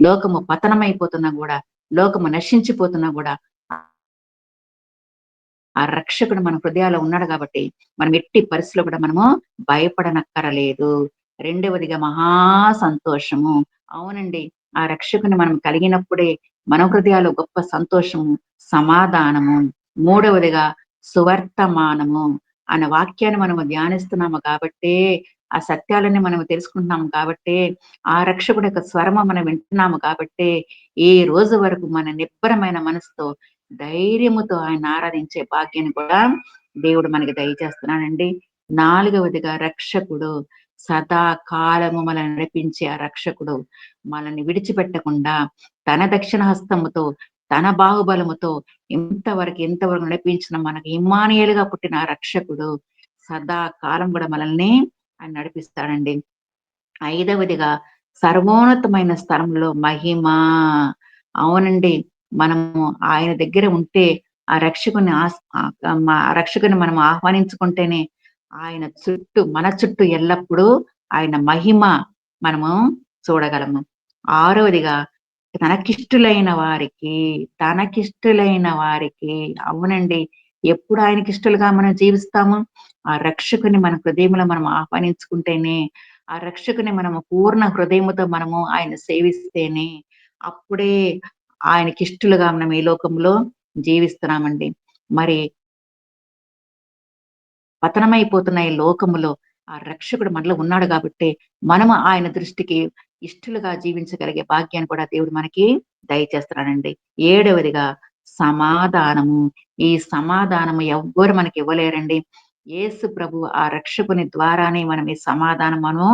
లోకము పతనమైపోతున్నా గూడా, లోకము నశించిపోతున్నా గూడా ఆ రక్షకుడు మన హృదయాల్లో ఉన్నాడు గాబట్టి, మనం ఎట్టి పరిస్థితిలో కూడా మనము భయపడనక్కరలేదు. రెండవదిగా మహా సంతోషము. అవునండి. ఆ రక్షకుని మనం కలిగినప్పుడే మన హృదయాల్లో గొప్ప సంతోషము, సమాధానము. మూడవదిగా సువర్తమానము అన్న వాక్యాన్ని మనము ధ్యానిస్తున్నాము కాబట్టే, ఆ సత్యాలన్నీ మనము తెలుసుకుంటున్నాము కాబట్టే, ఆ రక్షకుడి యొక్క స్వరము మనం వింటున్నాము కాబట్టే, ఈ రోజు వరకు మన నిబ్బరమైన మనసుతో ధైర్యముతో ఆయన్ని ఆరాధించే భాగ్యాన్ని కూడా దేవుడు మనకి దయచేస్తున్నాడండి. నాలుగవదిగా రక్షకుడు. సదాకాలము మనల్ని నడిపించే ఆ రక్షకుడు. మనల్ని విడిచిపెట్టకుండా తన దక్షిణ హస్తముతో, తన బాహుబలముతో ఇంతవరకు నడిపించిన మనకు ఇమ్మానుయేలుగా పుట్టిన ఆ రక్షకుడు సదాకాలం కూడా మనల్ని ఆయన నడిపిస్తాడండి. ఐదవదిగా సర్వోన్నతమైన స్థలంలో మహిమ. అవునండి. మనము ఆయన దగ్గర ఉంటే ఆ రక్షకుని ఆ రక్షకుని మనం ఆహ్వానించుకుంటేనే మన చుట్టూ ఎల్లప్పుడూ ఆయన మహిమ మనము చూడగలము. ఆరవదిగా తనకిష్టులైన వారికి అవునండి. ఎప్పుడు ఆయనకిష్టలుగా మనం జీవిస్తాము? ఆ రక్షకుని మన హృదయంలో మనం ఆహ్వానించుకుంటేనే, ఆ రక్షకుని మనము పూర్ణ హృదయముతో మనము ఆయన సేవిస్తేనే, అప్పుడే ఆయనకిష్టులుగా మనం ఈ లోకంలో జీవిస్తున్నామండి. మరి పతనమైపోతున్న ఈ లోకములో ఆ రక్షకుడు మనలో ఉన్నాడు గాబట్టే, మనము ఆయన దృష్టికి ఇష్టలుగా జీవించగలిగే భాగ్యాన్ని కూడా దేవుడు మనకి దయచేస్తున్నాడండి. ఏడవదిగా సమాధానము. ఈ సమాధానము ఎవ్వరు మనకివ్వలేరండి. యేసు ప్రభువు ఆ రక్షకుని ద్వారానే మనం ఈ సమాధానం మనం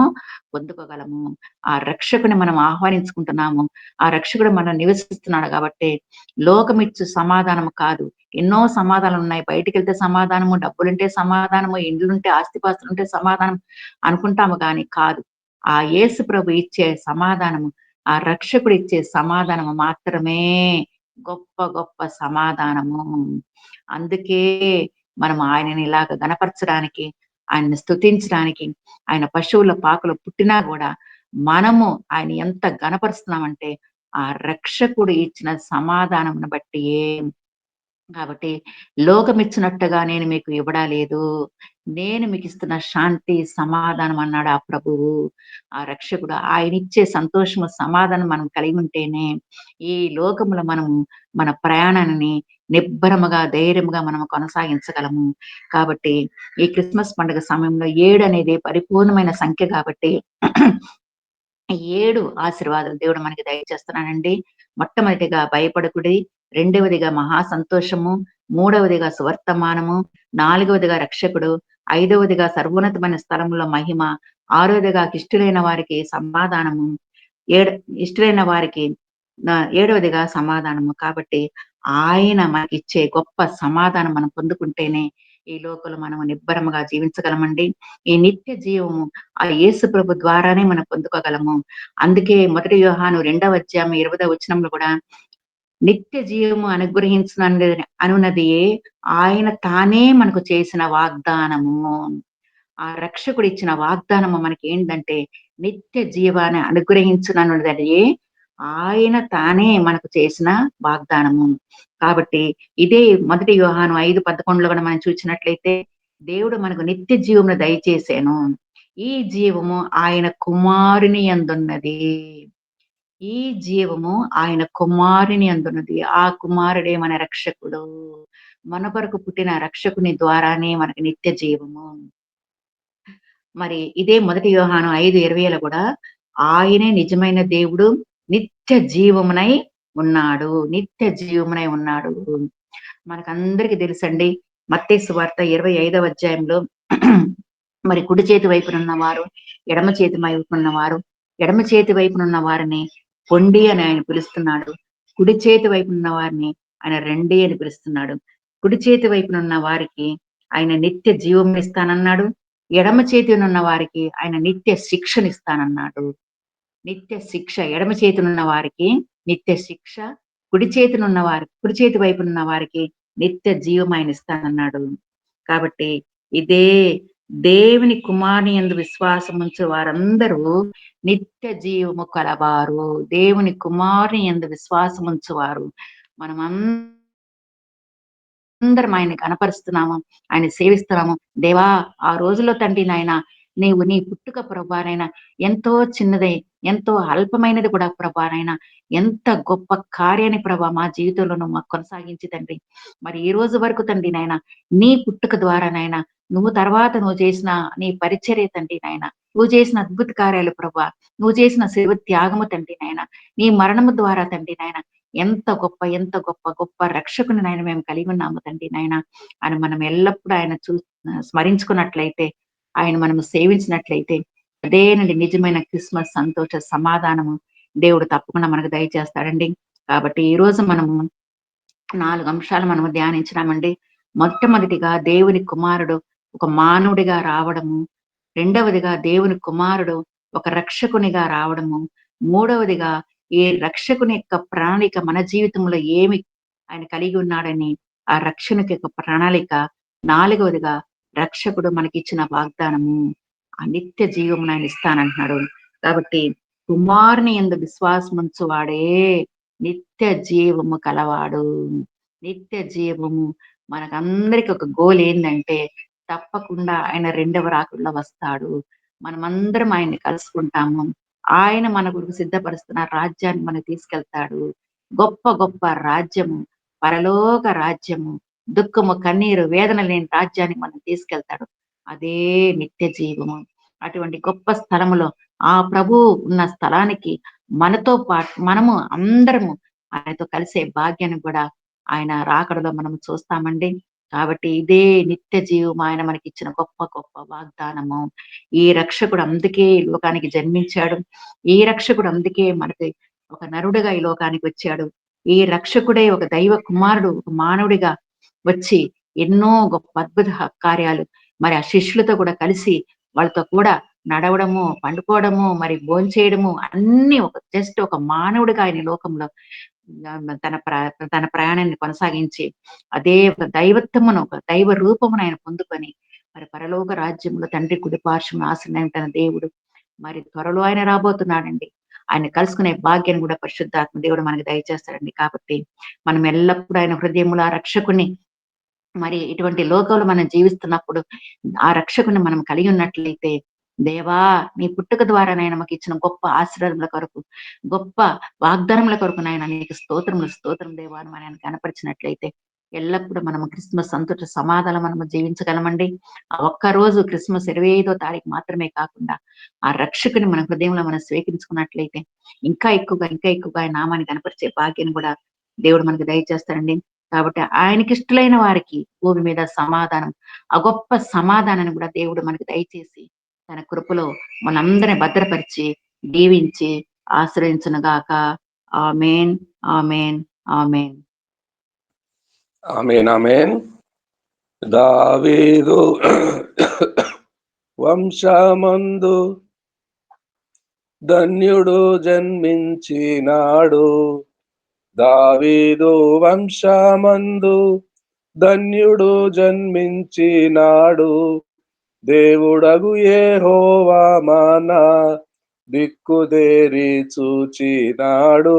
పొందుకోగలము. ఆ రక్షకుని మనం ఆహ్వానించుకుంటున్నాము. ఆ రక్షకుడు మనలో నివసిస్తున్నాడు గాబట్టే, లోకమిచ్చు సమాధానము కాదు. ఎన్నో సమాధానాలున్నాయి. బయటికెళ్తే సమాధానము, డబ్బులుంటే సమాధానము, ఇండ్లుంటే, ఆస్తిపాస్తులుంటే సమాధానం అనుకుంటాము గానీ కాదు. ఆ యేసు ప్రభు ఇచ్చే సమాధానము, ఆ రక్షకుడిచ్చే సమాధానము మాత్రమే గొప్ప సమాధానము. అందుకే మనం ఆయనని ఇలాగ గనపరచడానికి, ఆయన్ని స్తుతించడానికి, ఆయన పశువుల పాకలో పుట్టినా గూడా మనము ఆయన ఎంత గనపరుస్తున్నామంటే, ఆ రక్షకుడు ఇచ్చిన సమాధానమును బట్టియే. కాబట్టి లోకమిచ్చినట్టుగా నేను మీకు ఇవ్వడా లేదు. నేను మీకిస్తున్న శాంతి, సమాధానం అన్నాడు ఆ ప్రభువు. ఆ రక్షకుడు. ఆయనిచ్చే సంతోషము, సమాధానం మనం కలిగి ఉంటేనే, ఈ లోకములో మనము మన ప్రయాణాన్ని నిబ్బరముగా, ధైర్యముగా మనము కొనసాగించగలము. కాబట్టి ఈ క్రిస్మస్ పండుగ సమయంలో 7 అనేది పరిపూర్ణమైన సంఖ్య కాబట్టి 7 ఆశీర్వాదాలు దేవుడు మనకి దయచేస్తున్నాడండి. మొట్టమొదటిగా భయపడకుడి, రెండవదిగా మహా సంతోషము, మూడవదిగా సువర్తమానము, నాలుగవదిగా రక్షకుడు, ఐదవదిగా సర్వోన్నతమైన స్థలములో మహిమ, ఆరోదిగా ఇష్టులైన వారికి సమాధానము, ఏడు ఇష్టులైన వారికి ఏడవదిగా సమాధానము. కాబట్టి ఆయన మనకిచ్చే గొప్ప సమాధానం మనం పొందుకుంటేనే ఈ లోకంలో మనం నిబ్బరముగా జీవించగలమండి. ఈ నిత్య జీవము ఆ యేసు ప్రభు ద్వారానే మనం పొందుకోగలము. అందుకే మొదటి యోహాను 2వ అధ్యాయం 20వ వచనంలో కూడా నిత్య జీవము అనున్నదియే ఆయన తానే మనకు చేసిన వాగ్దానము. ఆ రక్షకుడిచ్చిన వాగ్దానము మనకేంటంటే నిత్య జీవాన్ని అనుగ్రహించునన్నదనియే ఆయన తానే మనకు చేసిన వాగ్దానము. కాబట్టి ఇదే మొదటి యోహాను 5:11లో గూడా మనం చూసినట్లయితే దేవుడు మనకు నిత్య జీవమును దయచేసెను. ఈ జీవము ఆయన కుమారుని యందున్నది. ఈ జీవము ఆయన కుమారుని యందున్నది. ఆ కుమారుడే మన రక్షకుడు. మన కొరకు పుట్టిన రక్షకుని ద్వారానే మనకు నిత్య జీవము. మరి ఇదే మొదటి యోహాను 5:20లో కూడా ఆయనే నిజమైన దేవుడు, నిత్య జీవమునై ఉన్నాడు. నిత్య జీవమునై ఉన్నాడు. మనకందరికి తెలుసండి. మత్తయి సువార్త 25వ అధ్యాయంలో మరి కుడి చేతి వైపునున్న వారు, ఎడమ చేతి వైపునున్న వారు, ఎడమ చేతి వైపునున్న వారిని పొండి అని ఆయన పిలుస్తున్నాడు. కుడి చేతి వైపునున్న వారిని ఆయన రండి అని పిలుస్తున్నాడు. కుడి చేతి వైపునున్న వారికి ఆయన నిత్య జీవమునిస్తానన్నాడు. ఎడమ చేతినున్న వారికి ఆయన నిత్య శిక్షనిస్తానన్నాడు. నిత్య శిక్ష ఎడమ చేతినున్న వారికి నిత్య శిక్ష, కుడి చేతి వైపునున్న వారికి నిత్య జీవం ఆయన ఇస్తానన్నాడు. కాబట్టి ఇదే దేవుని కుమారుని యందు విశ్వాసముంచు వారందరూ నిత్య జీవము కలవారు. దేవుని కుమారుని యందు విశ్వాసముంచువారు. మనమం అందరం ఆయన్ని కనపరుస్తున్నాము. ఆయన్ని సేవిస్తున్నాము. దేవా! ఆ రోజుల్లో తండ్రి నాయన నీవు నీ పుట్టుక ప్రభా నాయన ఎంతో చిన్నదై, ఎంతో అల్పమైనది కూడా ప్రభా నాయన ఎంత గొప్ప కార్యాన్ని ప్రభా మా జీవితంలో నువ్వు మాకు కొనసాగించి తండ్రి. మరి ఈ రోజు వరకు తండ్రి నాయన నీ పుట్టుక ద్వారా నాయన నువ్వు చేసిన నీ పరిచర్య తండ్రి నాయన. నువ్వు చేసిన అద్భుత కార్యాలు ప్రభా. నువ్వు చేసిన శిలువ త్యాగము తండ్రి నాయన. నీ మరణము ద్వారా తండ్రి నాయన ఎంత గొప్ప గొప్ప రక్షకుని నాయన మేము కలిగి ఉన్నాము తండ్రి నాయన. అని మనం ఎల్లప్పుడూ ఆయన స్మరించుకున్నట్లయితే, ఆయన మనము సేవించినట్లయితే, అదేనండి నిజమైన క్రిస్మస్ సంతోష సమాధానము దేవుడు తప్పకుండా మనకు దయచేస్తాడండి. కాబట్టి ఈరోజు మనము 4 అంశాలు మనము ధ్యానించినామండి. మొట్టమొదటిగా దేవుని కుమారుడు ఒక మానవుడిగా రావడము. రెండవదిగా దేవుని కుమారుడు ఒక రక్షకునిగా రావడము. మూడవదిగా ఈ రక్షకుని యొక్క ప్రణాళిక మన జీవితంలో ఏమి ఆయన కలిగి ఉన్నాడని ఆ రక్షణకి యొక్క ప్రణాళిక. నాలుగవదిగా రక్షకుడు మనకిచ్చిన వాగ్దానము. ఆ నిత్య జీవమును ఆయన ఇస్తానంటున్నాడు. కాబట్టి కుమారుని యందు విశ్వాసముంచు వాడే నిత్య జీవము కలవాడు. నిత్య జీవము మనకందరికి ఒక గోల్ ఏందంటే తప్పకుండా ఆయన రెండవ రాకడలో వస్తాడు. మనమందరం ఆయన్ని కలుసుకుంటాము. ఆయన మన కొరకు సిద్ధపరుస్తున్న రాజ్యాన్ని మనకు తీసుకెళ్తాడు. గొప్ప గొప్ప రాజ్యము, పరలోక రాజ్యము, దుఃఖము, కన్నీరు, వేదన లేని రాజ్యానికి మనం తీసుకెళ్తాడు. అదే నిత్య జీవము. అటువంటి గొప్ప స్థలములో ఆ ప్రభువు ఉన్న స్థలానికి మనతో పాటు మనము అందరము ఆయనతో కలిసే భాగ్యాన్ని కూడా ఆయన రాకడలో మనం చూస్తామండి. కాబట్టి ఇదే నిత్య జీవం ఆయన మనకిచ్చిన గొప్ప గొప్ప వాగ్దానము. ఈ రక్షకుడు అందుకే ఈ లోకానికి జన్మించాడు. ఈ రక్షకుడు అందుకే మనకి ఒక నరుడుగా ఈ లోకానికి వచ్చాడు. ఈ రక్షకుడే ఒక దైవ కుమారుడు, ఒక మానవుడిగా వచ్చి ఎన్నో గొప్ప అద్భుత కార్యాలు మరి ఆ శిష్యులతో కూడా కలిసి వాళ్ళతో కూడా నడవడము, పండుకోవడము, మరి భోంచేయడము అన్నీ ఒక జస్ట్ ఒక మానవుడిగా ఆయన ఈ లోకంలో తన తన ప్రయాణాన్ని కొనసాగించి అదే ఒక దైవత్వమును, ఒక దైవ రూపమును ఆయన పొందుకొని మరి పరలోక రాజ్యంలో తండ్రి కుడి పార్శ్వమున ఆసీనుడైన తన దేవుడు మరి త్వరలో ఆయన రాబోతున్నాడండి. ఆయన కలుసుకునే భాగ్యాన్ని కూడా పరిశుద్ధాత్మ దేవుడు మనకి దయచేస్తాడండి. కాబట్టి మనం ఎల్లప్పుడూ ఆయన హృదయములో ఆ రక్షకుని మరి ఇటువంటి లోకంలో మనం జీవిస్తున్నప్పుడు ఆ రక్షకుని మనం కలిగి ఉన్నట్లయితే దేవా! నీ పుట్టుక ద్వారా నాయన మాకిచ్చిన గొప్ప ఆశీర్వాదముల కొరకు, గొప్ప వాగ్దానముల కొరకు నాయన నీకు స్తోత్రములు, స్తోత్రం దేవా అని మనం కనపరిచినట్లయితే ఎల్లప్పుడూ మనము క్రిస్మస్ సంతోష సమాధానం మనము జీవించగలమండి. ఆ ఒక్కరోజు క్రిస్మస్ 25వ తారీఖు మాత్రమే కాకుండా, ఆ రక్షకుని మన హృదయంలో మనం స్వీకరించుకున్నట్లయితే, ఇంకా ఎక్కువగా ఆయన నామాన్ని కనపరిచే భాగ్యాన్ని కూడా దేవుడు మనకు దయచేస్తాడండి. కాబట్టి ఆయనకిష్టులైన వారికి భూమి మీద సమాధానం, ఆ గొప్ప సమాధానాన్ని కూడా దేవుడు మనకు దయచేసి, తన కృపలో మనందరిని భద్రపరిచి, దీవించి, ఆశ్రయించునుగాక. ఆమేన్. ఆమేన్. ఆమేన్. ఆమేన్. ఆమేన్. దావీదు వంశమందు ధన్యుడు జన్మించినాడు. దావీదు వంశమందు ధన్యుడు జన్మించినాడు. దేవుడగు యెహోవా మన దిక్కుదేరి చూచినాడు.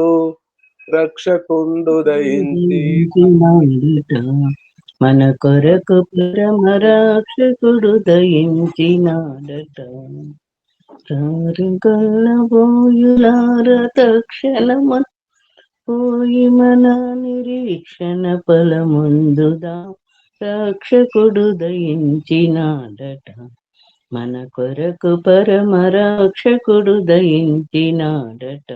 రక్షకుండు దయించి మన కొరకు పరమ రక్షకుడు దయించినాడట. బోయులార తక్షణమ పోయి మన నిరీక్షణ ఫలముందుదా. రక్షకుడు దయించినాడట. మన కొరకు పరమ రక్షకుడు దయించినాడట.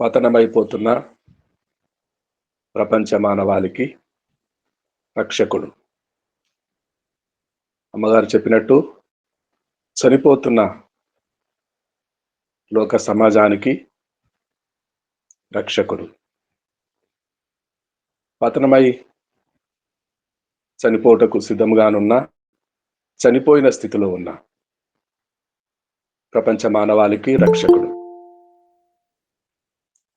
పతనమైపోతున్న ప్రపంచ మానవాళికి రక్షకుడు. అమ్మగారు చెప్పినట్టు చనిపోతున్న లోక సమాజానికి రక్షకుడు. పతనమై చనిపోటకు సిద్ధంగానున్న, చనిపోయిన స్థితిలో ఉన్న ప్రపంచ మానవాళికి రక్షకుడు.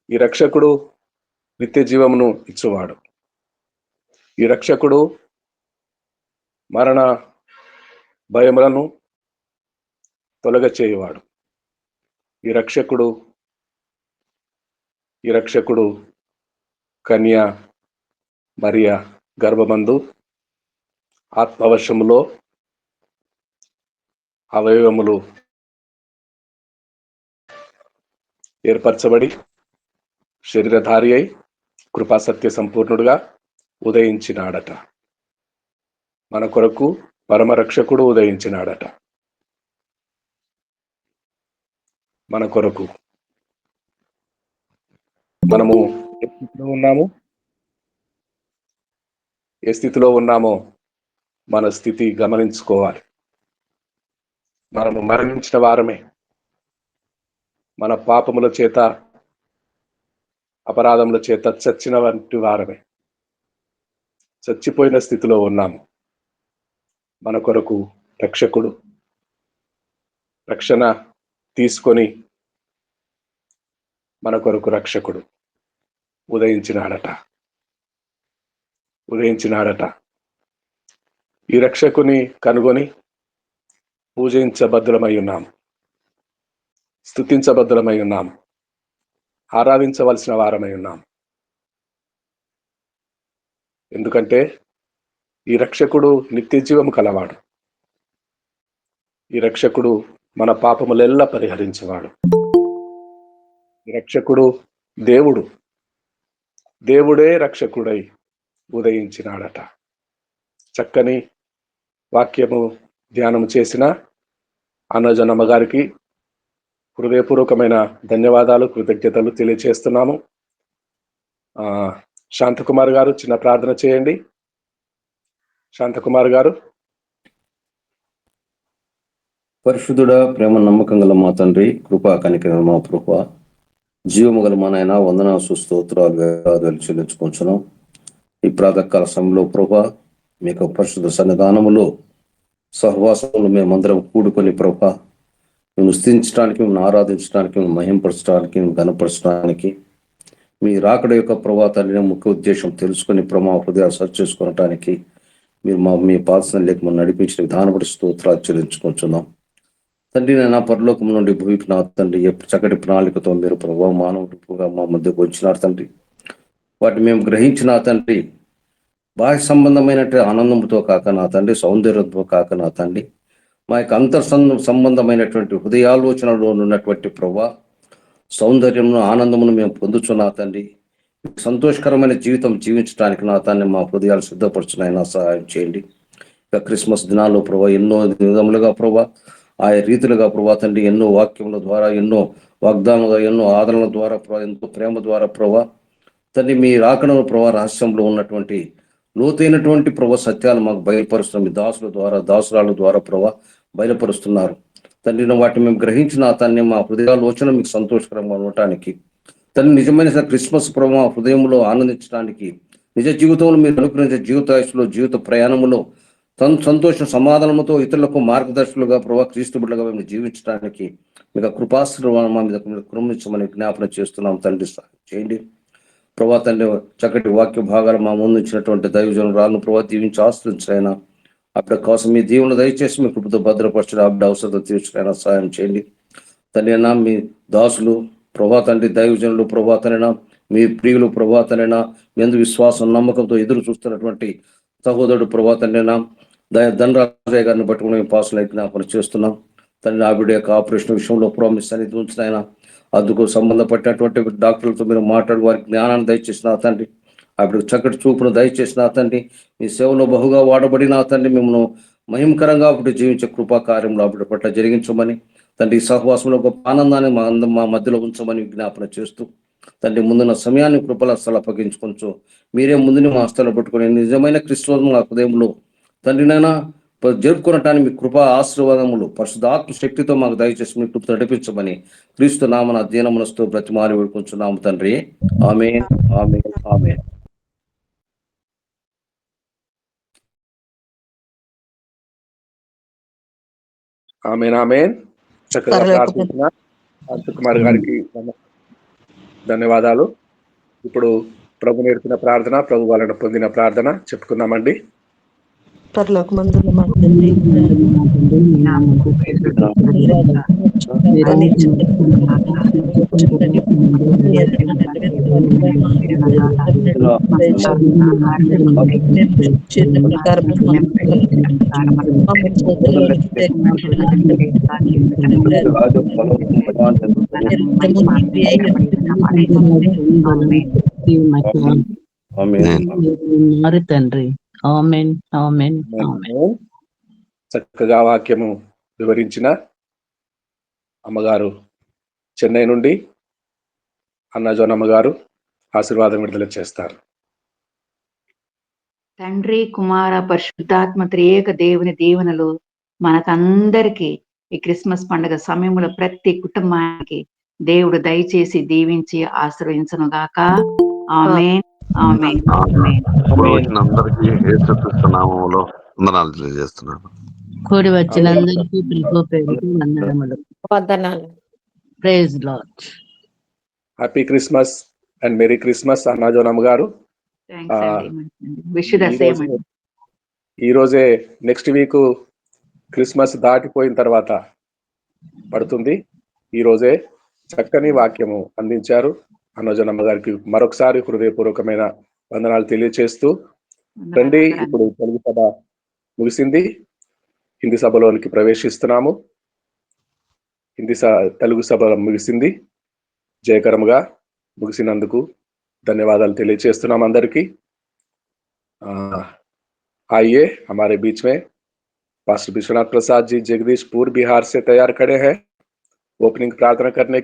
ఈ రక్షకుడు నిత్య జీవమును ఇచ్చువాడు. ఈ రక్షకుడు మరణ భయములను తొలగ చేయువాడు. ఈ రక్షకుడు కన్య మరియ గర్భమందు ఆత్మవశములో అవయవములు ఏర్పరచబడి శరీరధారి అయి కృపాసత్య సంపూర్ణుడుగా ఉదయించినాడట. మన కొరకు పరమరక్షకుడు ఉదయించినాడట. మన కొరకు మనము ఏ స్థితిలో ఉన్నామో మన స్థితి గమనించుకోవాలి. మనము మరణించిన వారమే. మన పాపముల చేత, అపరాధముల చేత చచ్చిన వంటి వారమే. చచ్చిపోయిన స్థితిలో ఉన్నాము. మన కొరకు రక్షకుడు రక్షణ తీసుకొని మన కొరకు రక్షకుడు ఉదయించినాడట. ఈ రక్షకుని కనుగొని పూజించబద్ధులమై ఉన్నాము, స్తుతించబద్ధులమై ఉన్నాము, ఆరాధించవలసిన వారమై ఉన్నాము. ఎందుకంటే ఈ రక్షకుడు నిత్య జీవము కలవాడు. ఈ రక్షకుడు మన పాపములెల్లా పరిహరించేవాడు. ఈ రక్షకుడు దేవుడే రక్షకుడై ఉదయించినాడట. చక్కని వాక్యము ధ్యానము చేసిన అన్నజనమ్మ గారికి హృదయపూర్వకమైన ధన్యవాదాలు, కృతజ్ఞతలు తెలియజేస్తున్నాము. శాంతకుమార్ గారు చిన్న ప్రార్థన చేయండి. శాంతకుమార్ గారు. పరిశుద్ధుడా, ప్రేమ నమ్మకం గల మా తండ్రి, కృపా కనికరం మా ప్రభా, జీవము గల మా నాయన, వందనాలు స్తోత్రాలు చెల్లించుకుంటున్నాం. ఈ ప్రాతకాల సమయంలో ప్రభా, మీకు పరిశుద్ధ సన్నిధానములో సహవాసంలో మేమందరం కూడుకొని ప్రభా, మేము స్థించడానికి, మేము ఆరాధించడానికి, మేము మహింపరచడానికి, మేము గణపరచడానికి, మీ రాకడ యొక్క ప్రభా తండ్రి ముఖ్య ఉద్దేశం తెలుసుకొని ప్రభా హృదయాలు సరి చేసుకోవటానికి మీరు మీ పాదం లేక నడిపించిన విధానం బట్టి స్తోత్రాలు చెల్లించుకుంటున్నాం. తండ్రి నా పరలోకం నుండి భూమికి నా తండ్రి చక్కటి ప్రణాళికతో మీరు ప్రభావ మానవుడిగా మా మధ్యకు వచ్చినారు తండ్రి. వాటిని మేము గ్రహించిన తండ్రి బాహ్య సంబంధమైనటువంటి ఆనందంతో కాక నా తండ్రి, సౌందర్యంతో కాక నా తండ్రి, మా యొక్క సంబంధమైనటువంటి హృదయాలోచనలో ఉన్నటువంటి ప్రభా సౌందర్యమును ఆనందమును మేము పొందుచున్నా తండ్రి. సంతోషకరమైన జీవితం జీవించడానికి నా తండ్రి మా హృదయాలు సిద్ధపరచునైనా సహాయం చేయండి. ఇక క్రిస్మస్ దినాల్లో ప్రభా ఎన్నో విధములుగా ప్రభా ఆయా రీతులుగా ప్రభా తండ్రి ఎన్నో వాక్యముల ద్వారా, ఎన్నో వాగ్దానాల, ఎన్నో ఆదరణల ద్వారా ప్రభా, ఎంతో ప్రేమ ద్వారా ప్రభా తండ్రి మీ రాకడను ప్రభా రహస్యంలో ఉన్నటువంటి లోతైనటువంటి ప్రభా సత్యాలు మాకు బయలుపరుస్తున్న మీ దాసుల ద్వారా, దాసురాల ద్వారా ప్రభా బయలుపరుస్తున్నారు తండ్రి. వాటిని మేము గ్రహించిన తండ్రి మా హృదయాలోచన మీకు సంతోషకరంగా ఉండటానికి తండ్రి నిజమైన క్రిస్మస్ ప్రభా హృదయంలో ఆనందించడానికి, నిజ జీవితంలో మీరు అనుకునే జీవితాయుషులో జీవిత ప్రయాణంలో సంతోష సమాధానంతో ఇతరులకు మార్గదర్శకులుగా ప్రభా క్రీస్తు బిడ్డలుగా మేము జీవించడానికి మీకు కృపాశ్రవం మా మీద కృమించమని జ్ఞాపన చేస్తున్నాం తండ్రి. చేయండి ప్రభా తండ్రి. చక్కటి వాక్య భాగాలు మా ముందు ఇచ్చినటువంటి దైవజనురాలను ప్రభా దీవించి ఆశ్రయించైనా అప్పటి కోసం మీ దీవులు దయచేసి మీ కృపతో భద్రపరచడం, అప్పుడు అవసరం తీర్చడైనా సహాయం చేయండి తండ్రి. అయినా మీ దాసులు ప్రభా తండ్రి, దైవజనులు ప్రభా తండ్రినా, మీ ప్రియులు ప్రభా తండ్రినా, మీ అందు విశ్వాసం నమ్మకంతో ఎదురు చూస్తున్నటువంటి సహోదరుడు ప్రభా తండ్రినా ధనరాజయ్య గారిని పట్టుకుని మేము పాసులు జ్ఞాపన చేస్తున్నాం తండ్రి. ఆ బిడ్డ యొక్క ఆపరేషన్ విషయంలో ప్రామిస్ సన్నిధి ఉంచిన ఆయన అందుకు సంబంధపడినటువంటి డాక్టర్లతో మీరు మాట్లాడి వారికి జ్ఞానాన్ని దయచేసిన తండ్రి, అప్పుడు చక్కటి చూపును దయచేసిన తండ్రి. మీ సేవలో బహుగా వాడబడిన తండ్రి మిమ్మల్ని మహిమకరంగా అప్పుడు జీవించే కృపా కార్యంలో అప్పుడు పట్ల జరిగించమని తండ్రి, సహవాసంలో గొప్ప ఆనందాన్ని మా మధ్యలో ఉంచమని విజ్ఞాపన చేస్తూ తండ్రి ముందున్న సమయాన్ని కృపల స్థల అప్పగించుకొంచు మీరే ముందుని మా స్థలం పట్టుకుని నిజమైన క్రిస్మస్ మా హృదయంలో తండ్రినైనా జరుపుకునటానికి మీ కృపా ఆశీర్వాదములు పరిశుద్ధాత్మ శక్తితో మాకు దయచేసి మీ కృప నడిపించమని క్రీస్తు నామన దీనమనస్తో బ్రతిమాలి వేడుకుంటున్నాము తండ్రి. ఆమేన్, ఆమేన్, ఆమేన్. ఆమేన్, ఆమేన్. చక్కగా ప్రార్థించిన కుమార్ గారికి ధన్యవాదాలు. ఇప్పుడు ప్రభు నేర్పిన ప్రార్థన, ప్రభు వాళ్ళని పొందిన ప్రార్థన చెప్పుకుందామండి. పరలోకమందున్న మా తండ్రి, తండ్రి. ఆమేన్, ఆమేన్, ఆమేన్. చక్కగా వాక్యము వివరించిన అమ్మగారు చెన్నై నుండి అన్నాజోన్ అమ్మగారు ఆశీర్వాదం విడుదల చేస్తారు. తండ్రి, కుమార, పరిశుద్ధాత్మ త్రియేక దేవుని దీవెనలు మనకందరికీ ఈ క్రిస్మస్ పండుగ సమయంలో ప్రతి కుటుంబానికి దేవుడు దయచేసి దీవించి ఆశీర్వదించును గాక. ఆమేన్, ఆమేన్, ఆమేన్. అందరికీ యేసుక్రీస్తు నామములో వందనాలు తెలియజేస్తున్నాను. కూడి వచ్చిన అందరికీ ప్రభు పేరుకి వందనములు. Praise Lord. Happy Christmas and merry Christmas అన్నాజోన్ అమ్మగారు. ఈ రోజే నెక్స్ట్ వీక్ క్రిస్మస్ దాటిపోయిన తర్వాత పడుతుంది. ఈ రోజే చక్కని వాక్యము అందించారు అన్నాజోన్ అమ్మగారికి మరొకసారి హృదయపూర్వకమైన వందనాలు తెలియచేస్తూ రండి. ఇప్పుడు తెలుగు సభ ముగిసింది, హిందీ సభలోనికి ప్రవేశిస్తున్నాము. తెలుగు సభ ముగిసింది, జయకరముగా ముగిసినందుకు धन्यवाद తెలియజేస్తున్నాం అందరికీ. आइए हमारे बीच में पास्टर विश्वनाथ प्रसाद जी जगदीशपुर बिहार से तैयार खड़े हैं ओपनिंग प्रार्थना करने